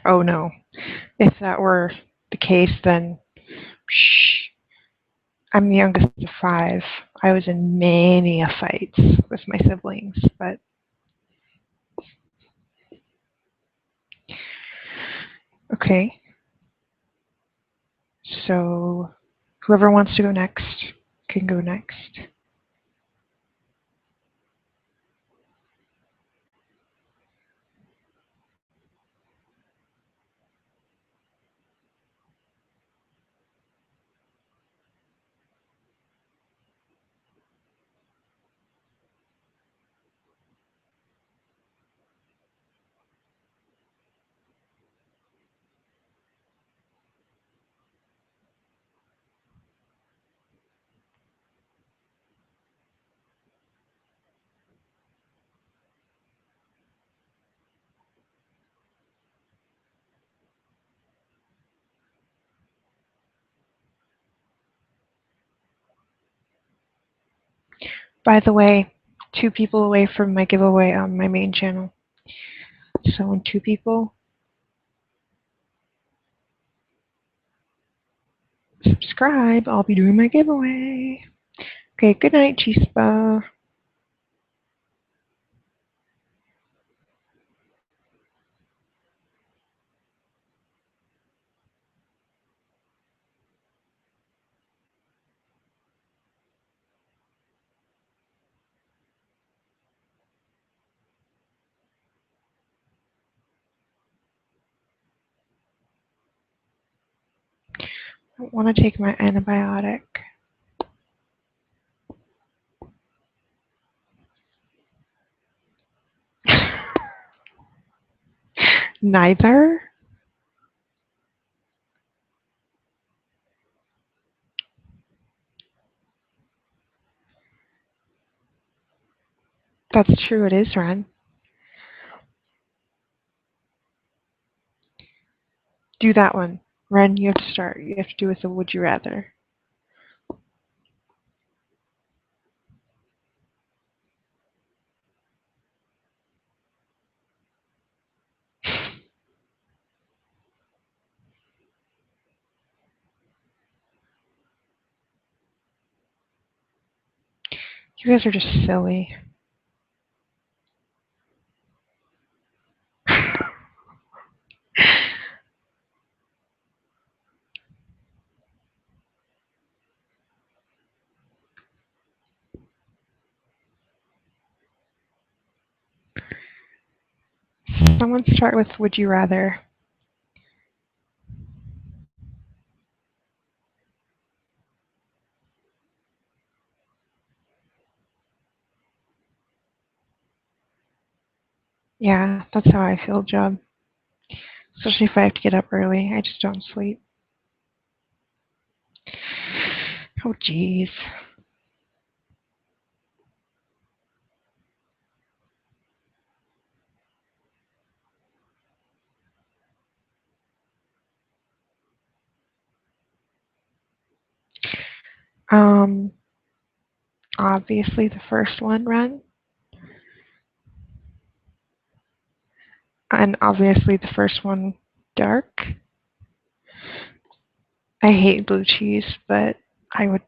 Oh no. If that were the case, then shh. I'm the youngest of five. I was in many a fights with my siblings, but okay. So whoever wants to go next can go next. By the way, 2 people away from my giveaway on my main channel. So when 2 people subscribe, I'll be doing my giveaway. Okay, good night, Chispa. I don't want to take my antibiotic. Neither? That's true, it is, Ren. Do that one. Ren, you have to start. You have to do with the would you rather. You guys are just silly. Someone start with would you rather. Yeah, that's how I feel, Job. Especially if I have to get up early. I just don't sleep. Oh, jeez. Um, Obviously the first one, Ren. And obviously the first one, dark. I hate blue cheese, but I would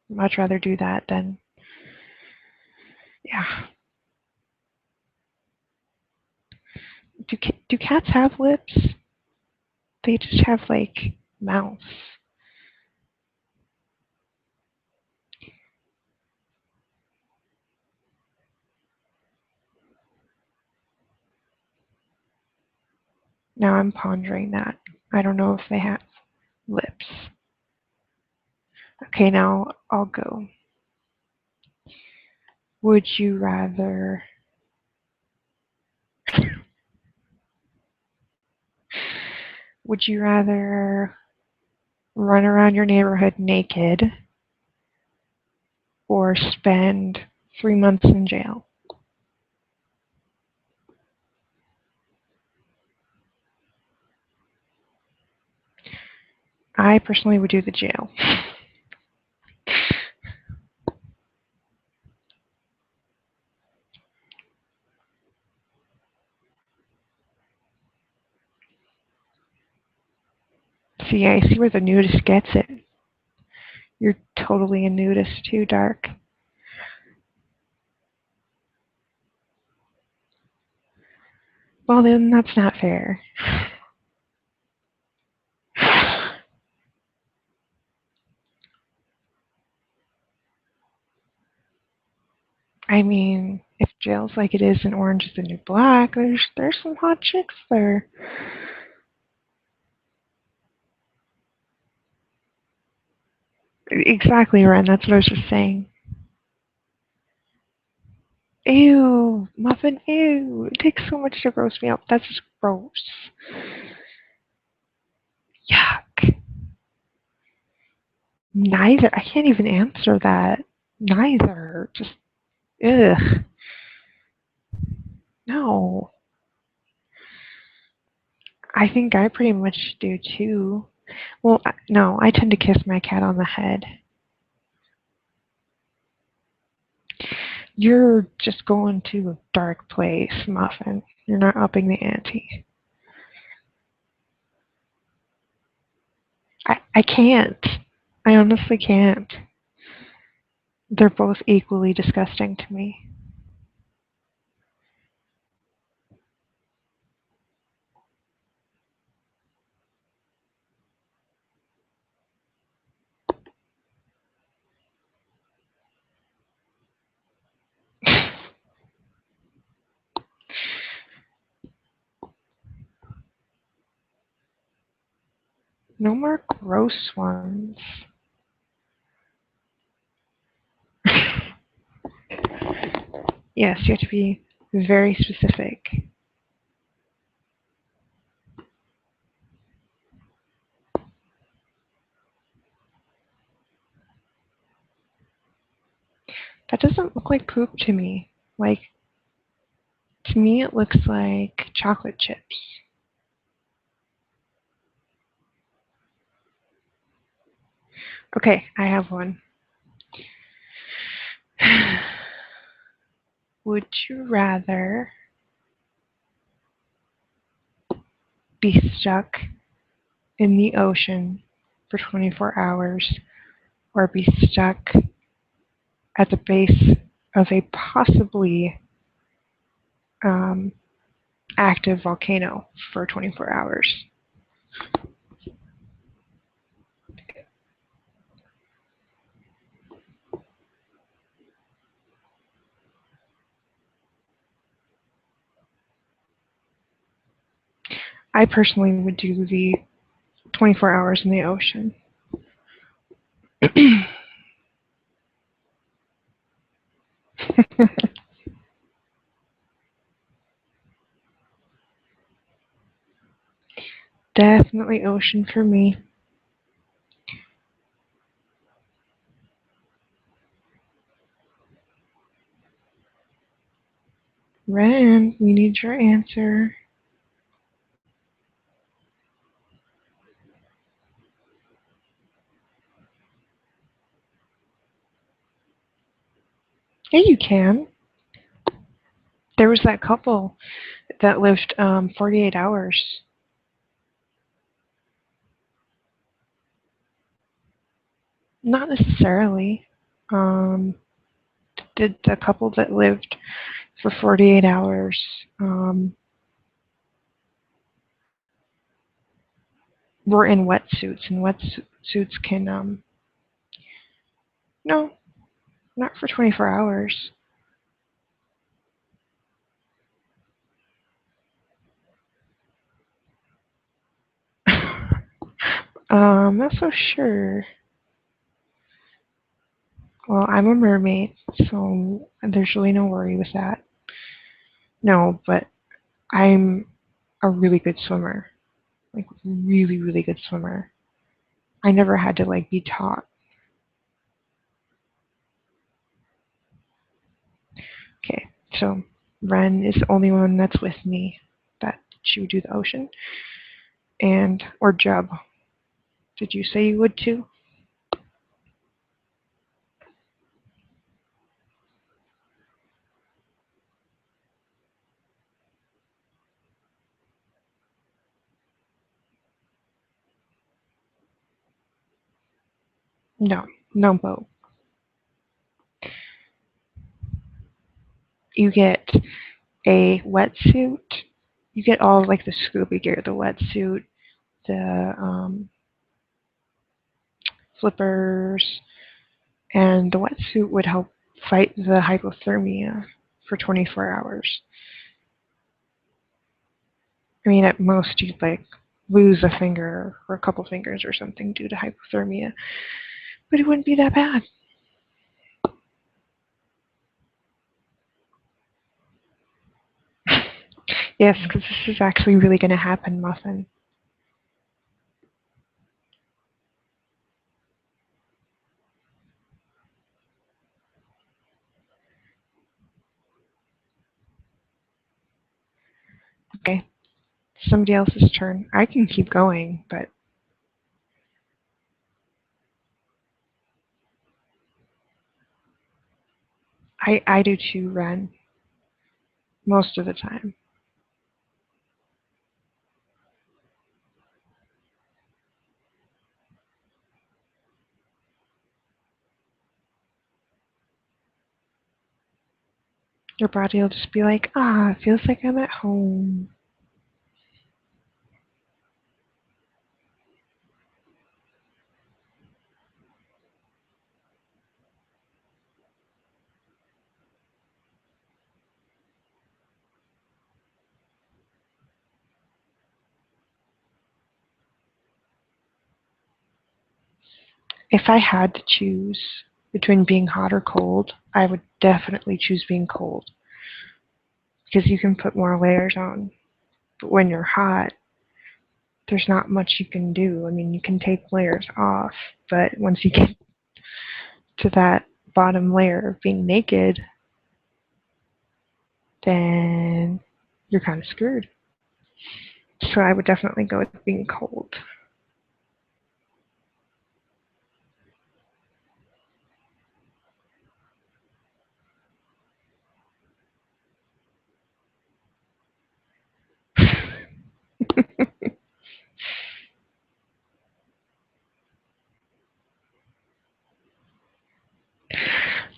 much rather do that than, yeah. Do cats have lips? They just have, like, mouths. Now I'm pondering that. I don't know if they have lips. Okay, now I'll go. Would you rather would you rather run around your neighborhood naked or spend 3 months in jail? I personally would do the jail. See, I see where the nudist gets it. You're totally a nudist too, Dark. Well, then that's not fair. I mean, if jail's like it is in Orange is the New Black, there's some hot chicks there. Exactly, Ren. That's what I was just saying. Ew, Muffin, ew. It takes so much to gross me out. That's just gross. Yuck. Neither. I can't even answer that. Neither. Just, ugh. No. I think I pretty much do too. Well, no, I tend to kiss my cat on the head. You're just going to a dark place, Muffin. You're not upping the ante. I can't. I honestly can't. They're both equally disgusting to me. No more gross ones. Yes, you have to be very specific. That doesn't look like poop to me. Like, to me, it looks like chocolate chips. Okay, I have one. Would you rather be stuck in the ocean for 24 hours or be stuck at the base of a possibly active volcano for 24 hours? I personally would do the 24 hours in the ocean. Definitely ocean for me. Ren, we need your answer. Yeah, you can. There was that couple that lived 48 hours. Not necessarily. Um, did the couple that lived for 48 hours were in wetsuits, and wetsuits can, no, not for 24 hours. Not so sure. Well, I'm a mermaid, so there's really no worry with that. No, but I'm a really good swimmer. Like, really, really good swimmer. I never had to, like, be taught. Okay, so Ren is the only one that's with me that she would do the ocean. And, or Jub. Did you say you would too? No, no boat. You get a wetsuit. You get all like the scuba gear, the wetsuit, the flippers, and the wetsuit would help fight the hypothermia for 24 hours. I mean, at most you'd like lose a finger or a couple fingers or something due to hypothermia, but it wouldn't be that bad. Yes, because this is actually really going to happen, Muffin. Okay, somebody else's turn. I can keep going, but I do too, Ren, most of the time. Your body will just be like, ah, it feels like I'm at home. If I had to choose between being hot or cold, I would definitely choose being cold because you can put more layers on. But when you're hot, there's not much you can do. I mean, you can take layers off, but once you get to that bottom layer of being naked, then you're kind of screwed. So I would definitely go with being cold.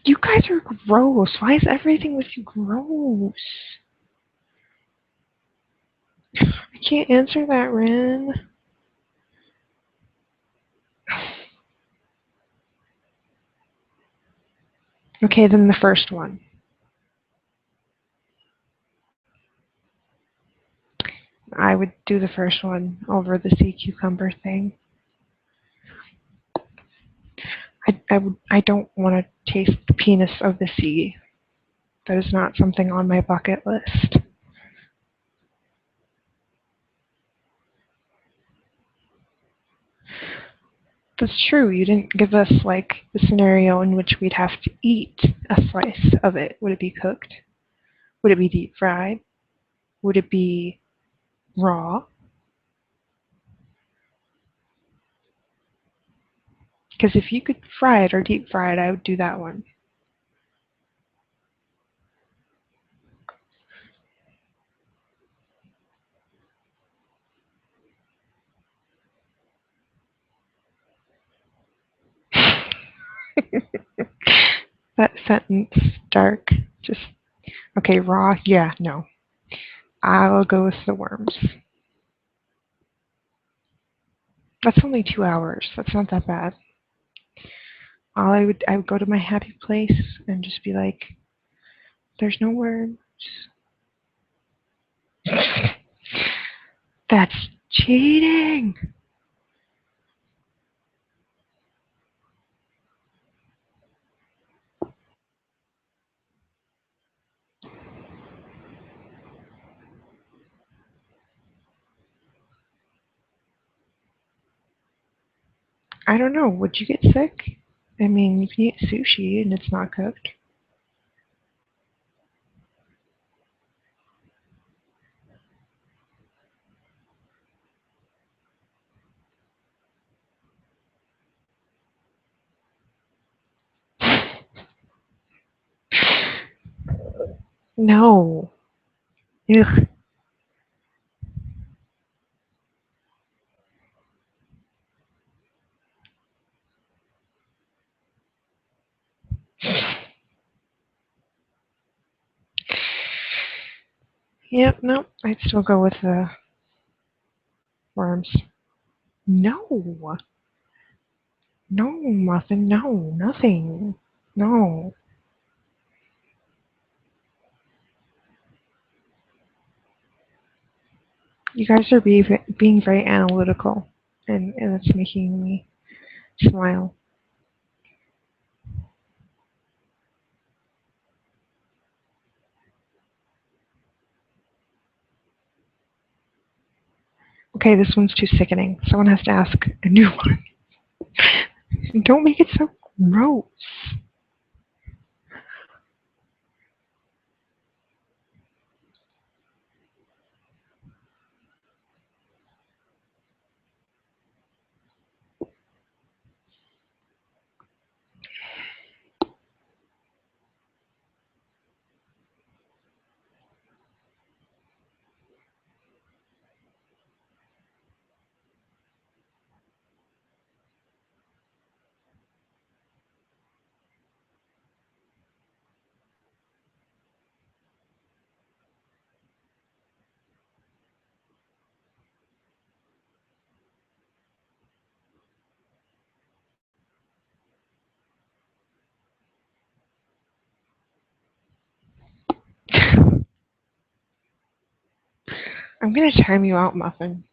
You guys are gross. Why is everything with you gross? I can't answer that, Ren. Okay, then the first one. I would do the first one over the sea cucumber thing. I don't want to taste the penis of the sea. That is not something on my bucket list. That's true. You didn't give us like the scenario in which we'd have to eat a slice of it. Would it be cooked? Would it be deep fried? Would it be raw? Because if you could fry it or deep fry it, I would do that one. That sentence, dark, just, okay, raw, yeah, no. I'll go with the worms. That's only 2 hours. That's not that bad. I would go to my happy place and just be like, there's no worms. That's cheating. I don't know. Would you get sick? I mean, you can eat sushi and it's not cooked. No. Ugh. Yep, no, I'd still go with the worms. No, no, Muffin, no, nothing. No. You guys are being very analytical, and it's making me smile. Okay, this one's too sickening. Someone has to ask a new one. Don't make it so gross. I'm gonna time you out, Muffin.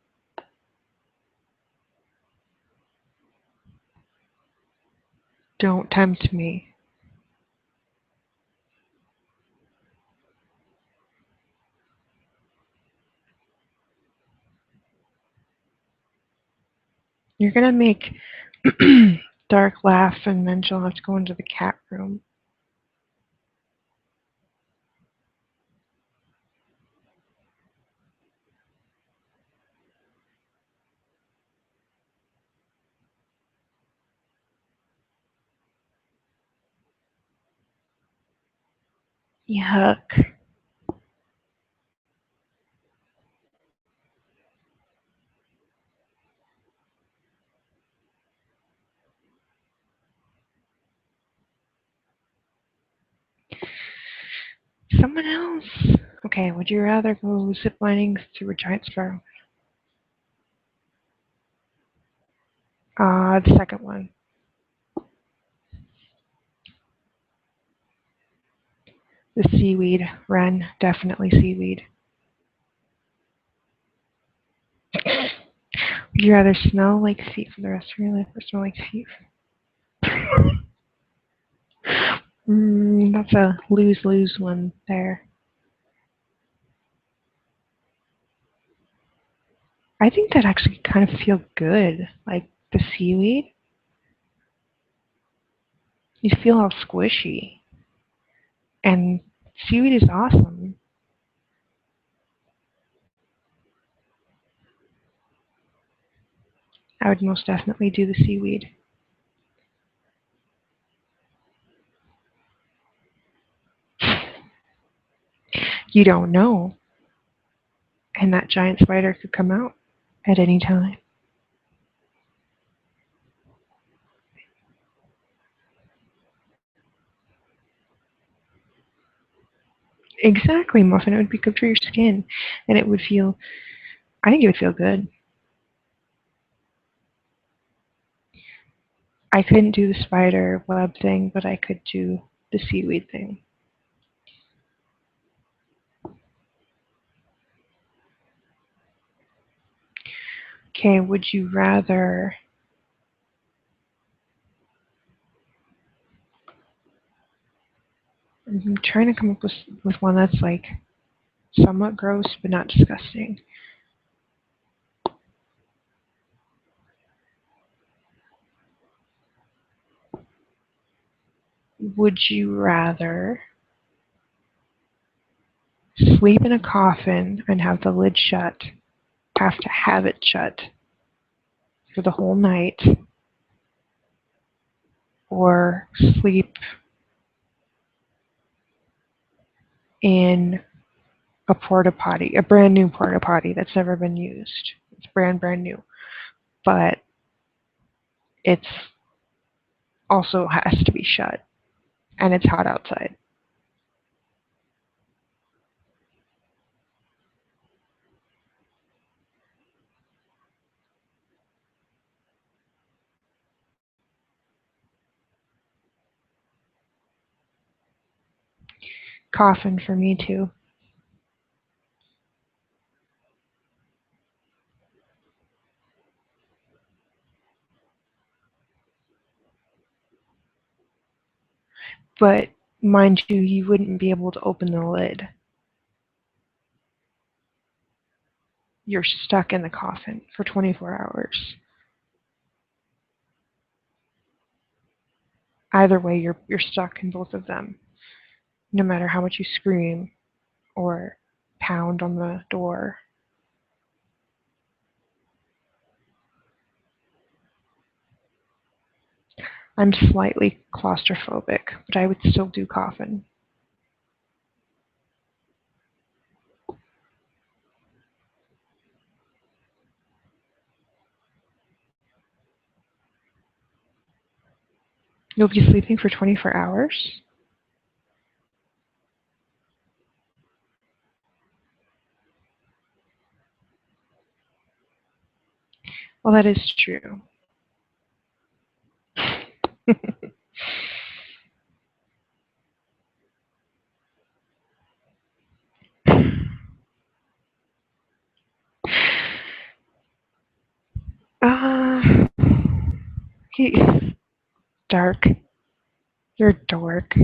Don't tempt me. You're gonna make Dark laugh, and then she'll have to go into the cat room. Yuck. Someone else. Okay, would you rather go ziplining through a giant sparrow? The second one. The seaweed, Ren. Definitely seaweed. Would you rather smell like feet for the rest of your life or smell like feet? That's a lose-lose one there. I think that actually kind of feels good. Like the seaweed, you feel all squishy. And seaweed is awesome. I would most definitely do the seaweed. You don't know. And that giant spider could come out at any time. Exactly, Muffin. It would be good for your skin. And it would feel, I think it would feel good. I couldn't do the spider web thing, but I could do the seaweed thing. Okay, would you rather I'm trying to come up with one that's like somewhat gross but not disgusting. Would you rather sleep in a coffin and have the lid shut, have to have it shut for the whole night, or sleep in a porta potty, a brand new porta potty that's never been used? It's brand new, but it's also has to be shut and it's hot outside. coffin for me too. But mind you, you wouldn't be able to open the lid. You're stuck in the coffin for 24 hours. Either way, you're stuck in both of them, no matter how much you scream or pound on the door. I'm slightly claustrophobic, but I would still do coffin. You'll be sleeping for 24 hours? Well, that is true. Uh, dark. You're a dork.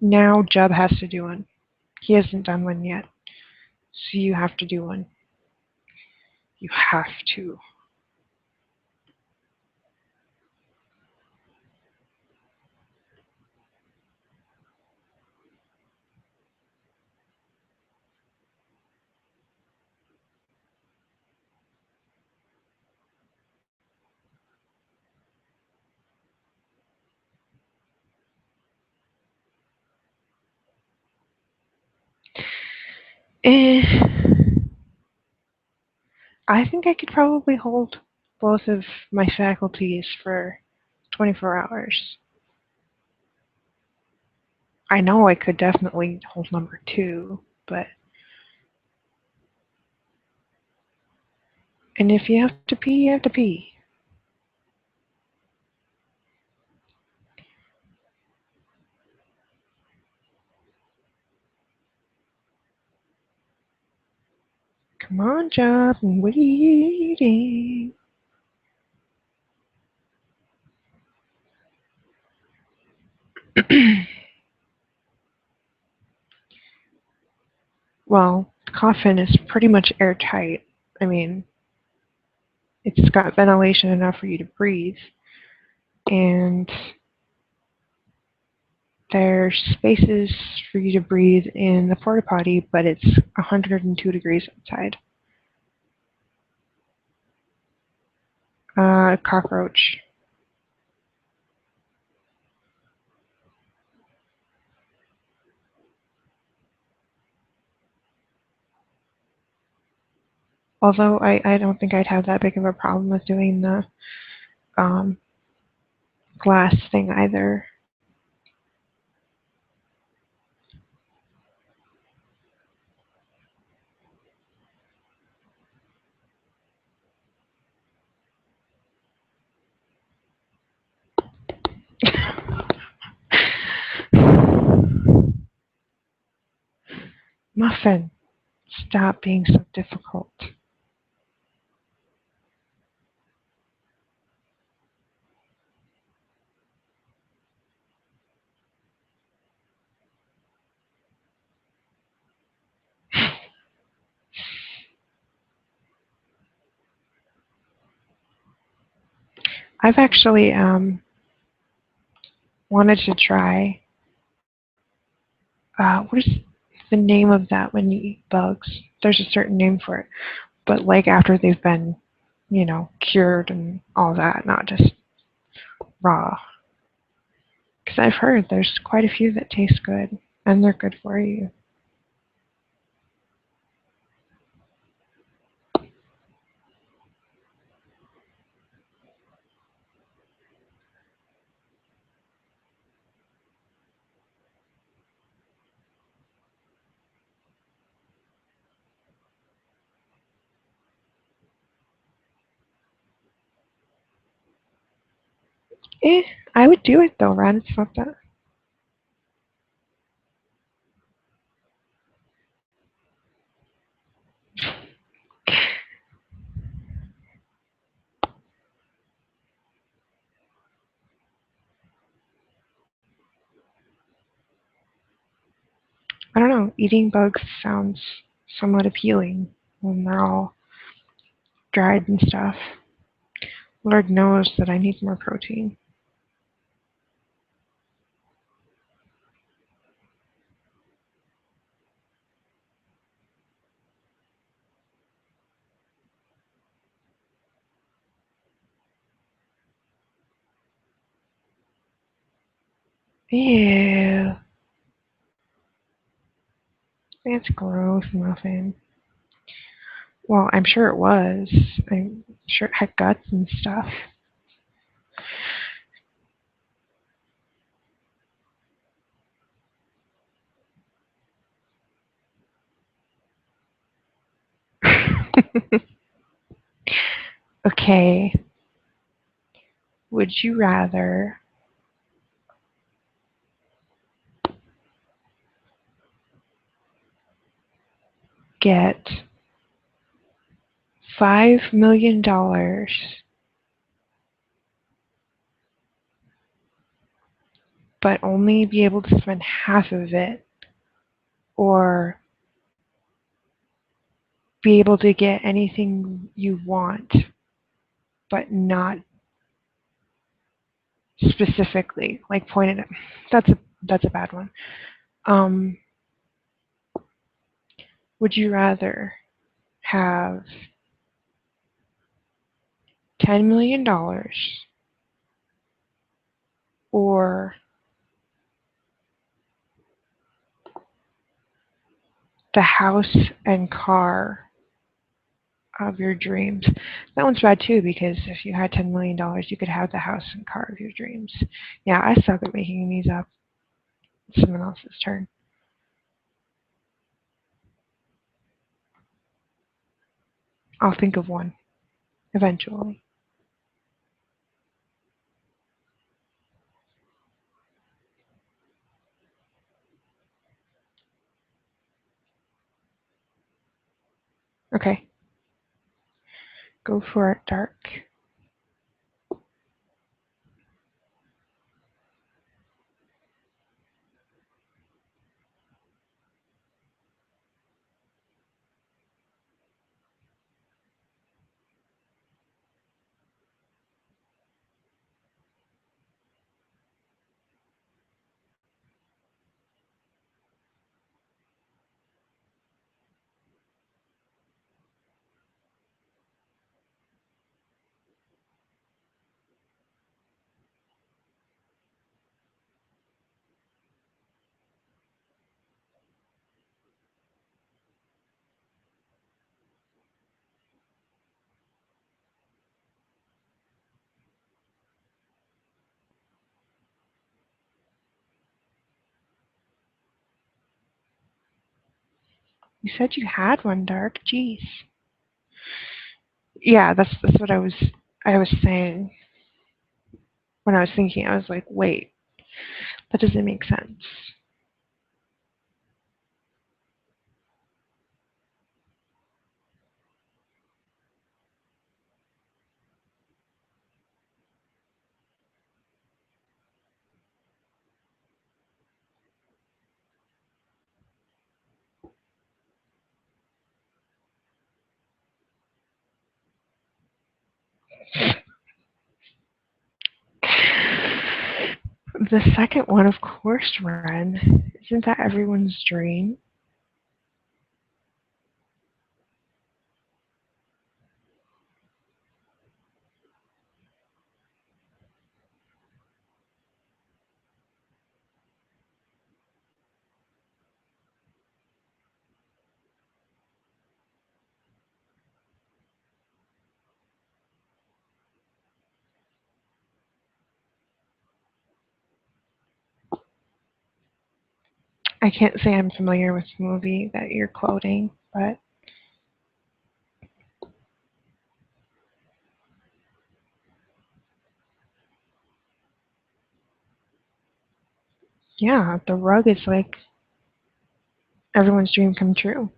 Now Jub has to do one. He hasn't done one yet. So you have to do one. You have to. Eh, I think I could probably hold both of my faculties for 24 hours. I know I could definitely hold number two, but. And if you have to pee, you have to pee. Come on, Job, I'm waiting. Well, the coffin is pretty much airtight. I mean, it's got ventilation enough for you to breathe. And there's spaces for you to breathe in the porta potty, but it's 102 degrees outside. Cockroach. Although I don't think I'd have that big of a problem with doing the um, glass thing either. Muffin, stop being so difficult. I've actually wanted to try. What is the name of that when you eat bugs? There's a certain name for it, but like after they've been, cured and all that, not just raw. Because I've heard there's quite a few that taste good and they're good for you. Eh, I would do it though, Ren. It's not that. I don't know. Eating bugs sounds somewhat appealing when they're all dried and stuff. Lord knows that I need more protein. Ew. That's gross, Muffin. Well, I'm sure it was. I'm sure it had guts and stuff. Okay. Would you rather get $5 million but only be able to spend half of it, or be able to get anything you want but not specifically, like pointed at? That's a bad one. Um, would you rather have $10 million or the house and car of your dreams? That one's bad too, because if you had $10 million, you could have the house and car of your dreams. Yeah, I suck at making these up. It's someone else's turn. I'll think of one eventually. Okay, go for it, Dark. You said you had one, Dark. Jeez. Yeah, that's what I was saying when I was thinking. I was like, wait, that doesn't make sense. The second one, of course, Ren. Isn't that everyone's dream? I can't say I'm familiar with the movie that you're quoting, but Yeah, the rug is like everyone's dream come true.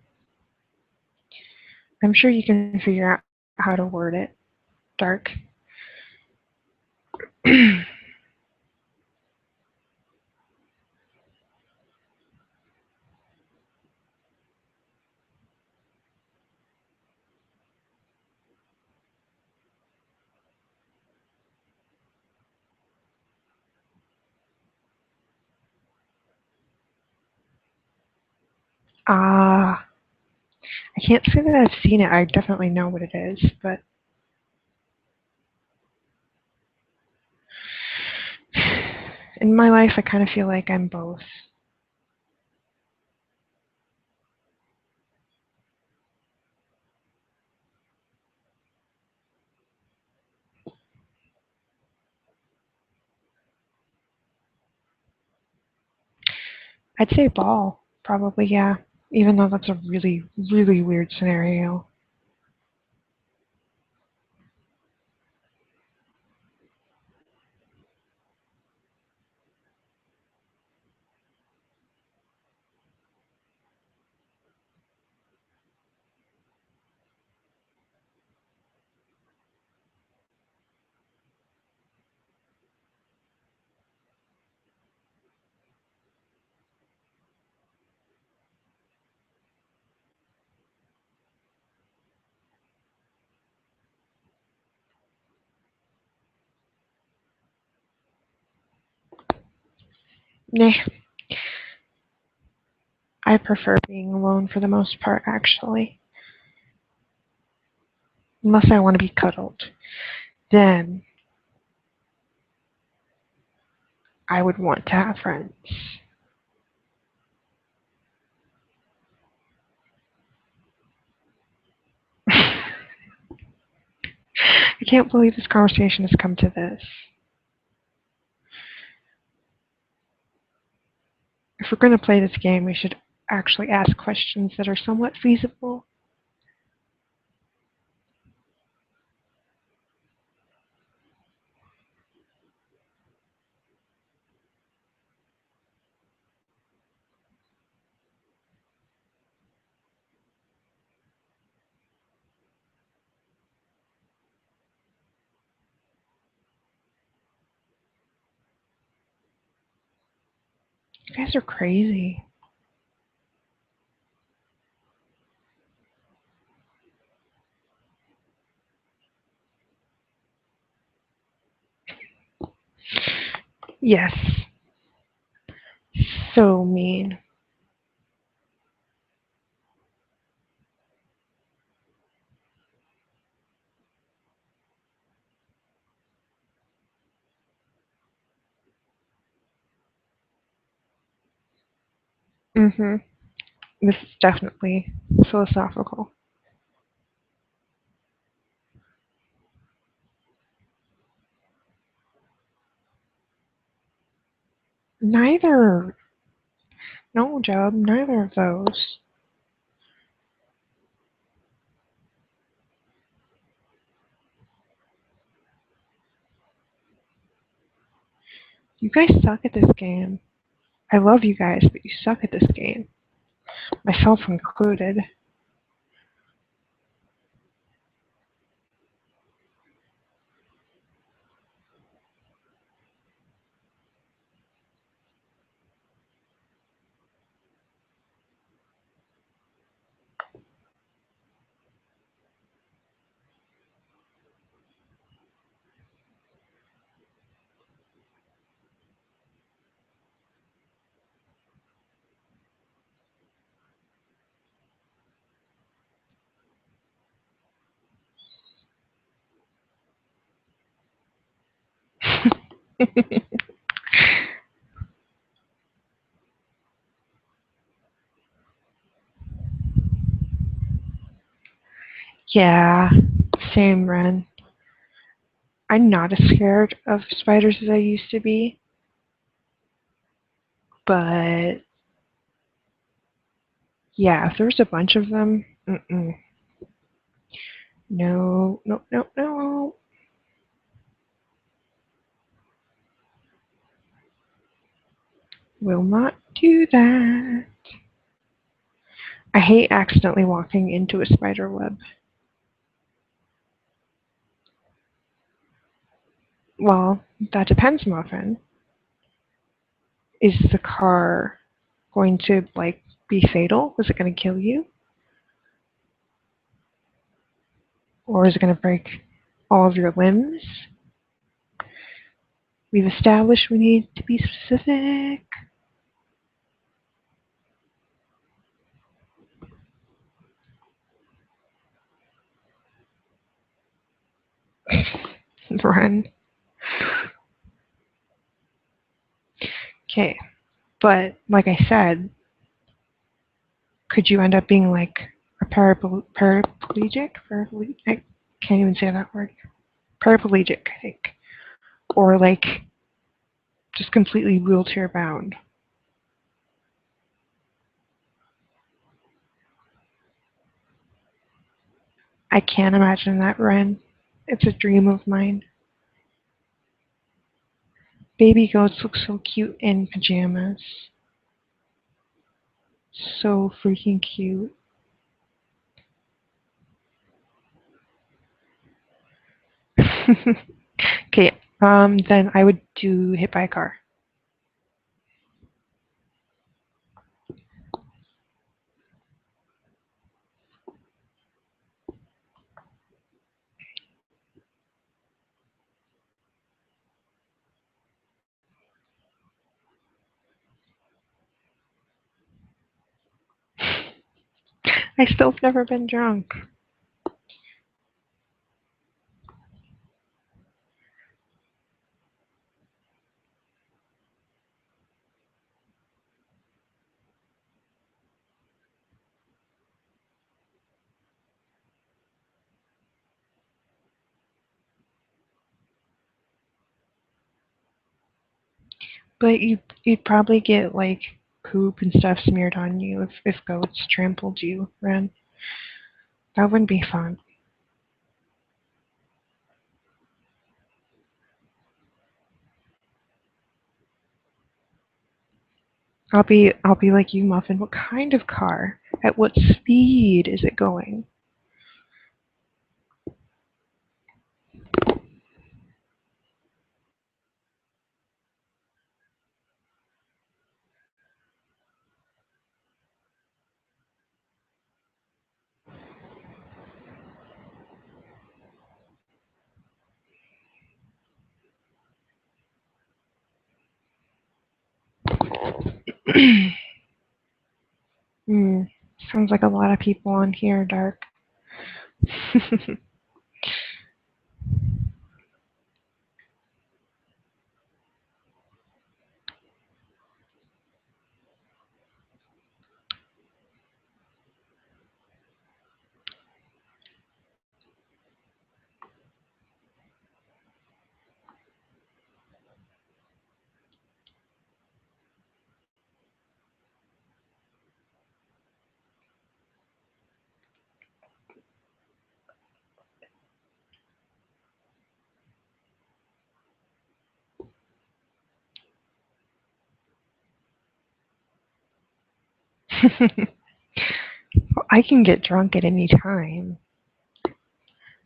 I'm sure you can figure out how to word it. Dark. Ah, I can't say that I've seen it. I definitely know what it is, but in my life, I kind of feel like I'm both. I'd say ball, probably, yeah. Even though that's a really, really weird scenario. Nah, I prefer being alone for the most part, actually. Unless I want to be cuddled. Then I would want to have friends. I can't believe this conversation has come to this. If we're going to play this game, we should actually ask questions that are somewhat feasible. You guys are crazy. Yes, so mean. Mm-hmm. This is definitely philosophical. Neither. No, Job, neither of those. You guys suck at this game. I love you guys, but you suck at this game. Myself included. Yeah, same, Ren. I'm not as scared of spiders as I used to be, but yeah, if there's a bunch of them, no, no, no, no. Will not do that. I hate accidentally walking into a spider web. Well, that depends, Muffin. Is the car going to, like, be fatal? Is it going to kill you? Or is it going to break all of your limbs? We've established we need to be specific. Run. Okay. But, like I said, could you end up being like a paraplegic? I can't even say that word. Paraplegic, I think. Or like just completely wheelchair bound. I can't imagine that, Ren. It's a dream of mine. Baby goats look so cute in pajamas. So freaking cute. Okay, then I would do hit by a car. I still have never been drunk. But you'd probably get like poop and stuff smeared on you if goats trampled you, Ren. That wouldn't be fun. I'll be like you, Muffin. What kind of car? At what speed is it going? Hmm. Sounds like a lot of people on here, Dark. I can get drunk at any time.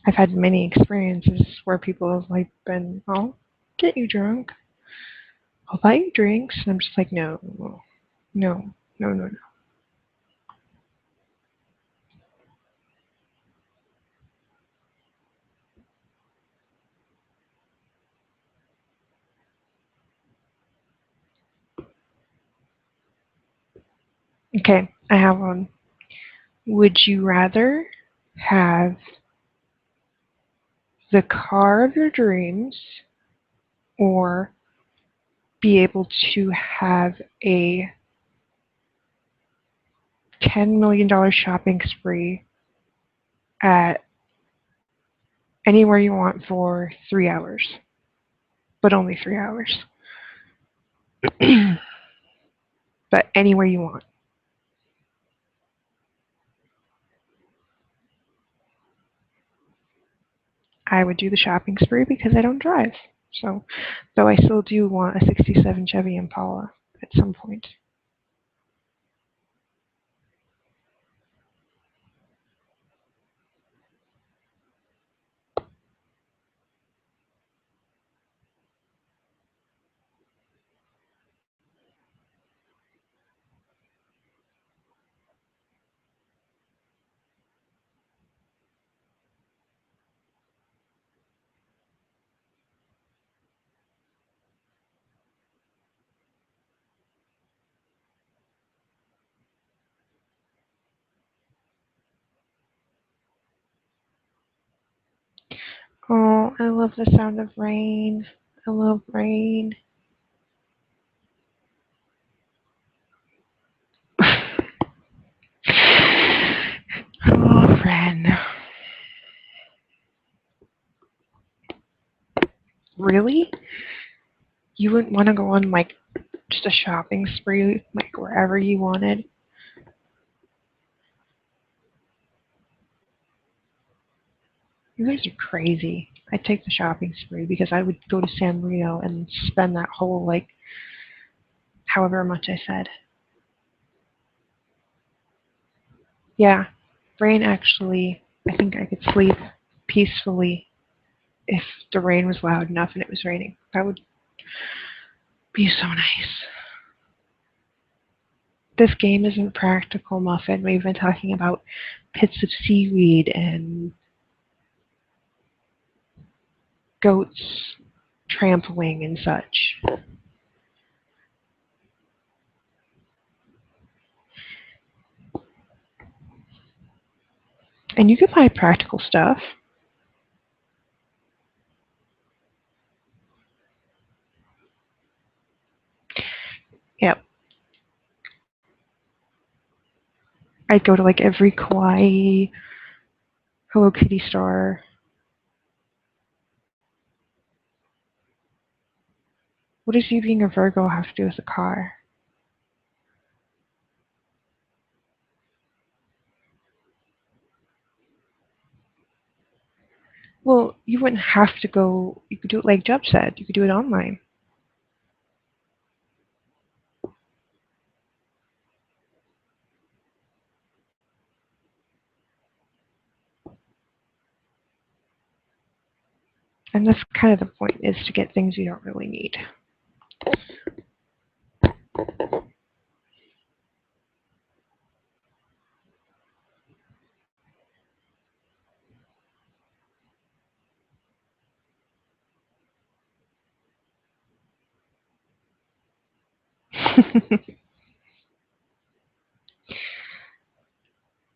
I've had many experiences where people have like been, "I'll get you drunk. I'll buy you drinks," and I'm just like, no, no, no, no, no. Okay, I have one. Would you rather have the car of your dreams or be able to have a $10 million shopping spree at anywhere you want for 3 hours, but only 3 hours? But anywhere you want. I would do the shopping spree because I don't drive. So, though I still do want a '67 Chevy Impala. at some point. Oh, I love the sound of rain. I love rain. Oh, Ren. Really? You wouldn't want to go on like just a shopping spree, like wherever you wanted? You guys are crazy. I'd take the shopping spree because I would go to San Marino and spend that whole, like, however much I said. Yeah, rain actually, I think I could sleep peacefully if the rain was loud enough and it was raining. That would be so nice. This game isn't practical, Muffin. We've been talking about pits of seaweed and goats trampling and such. And you could buy practical stuff. Yep. I'd go to like every kawaii Hello Kitty store. What does you being a Virgo have to do with a car? Well, you wouldn't have to go. You could do it like Jeb said. You could do it online. And that's kind of the point, is to get things you don't really need.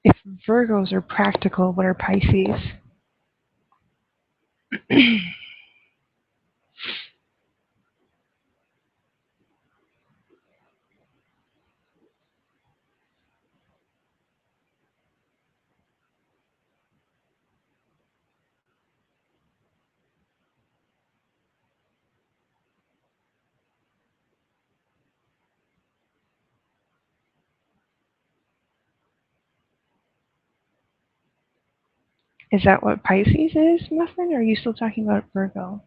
If Virgos are practical, what are Pisces? Is that what Pisces is, Muffin? Or are you still talking about Virgo?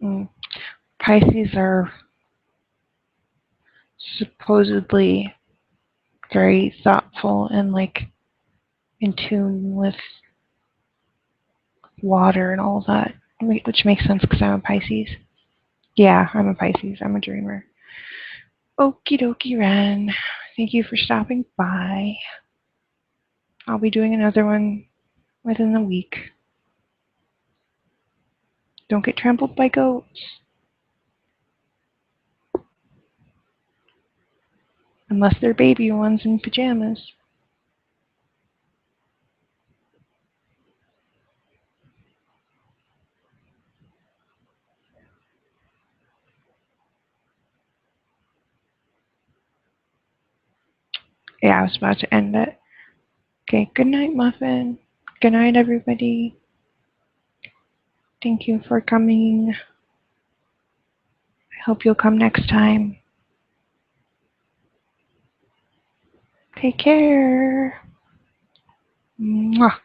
Mm. Pisces are supposedly very thoughtful and like in tune with water and all that, which makes sense because I'm a Pisces. Yeah, I'm a Pisces. I'm a dreamer. Okie dokie, Ren. Thank you for stopping by. I'll be doing another one within the week. Don't get trampled by goats. Unless they're baby ones in pajamas. Yeah, I was about to end it. Okay, good night, Muffin. Good night, everybody. Thank you for coming. I hope you'll come next time. Take care. Mwah.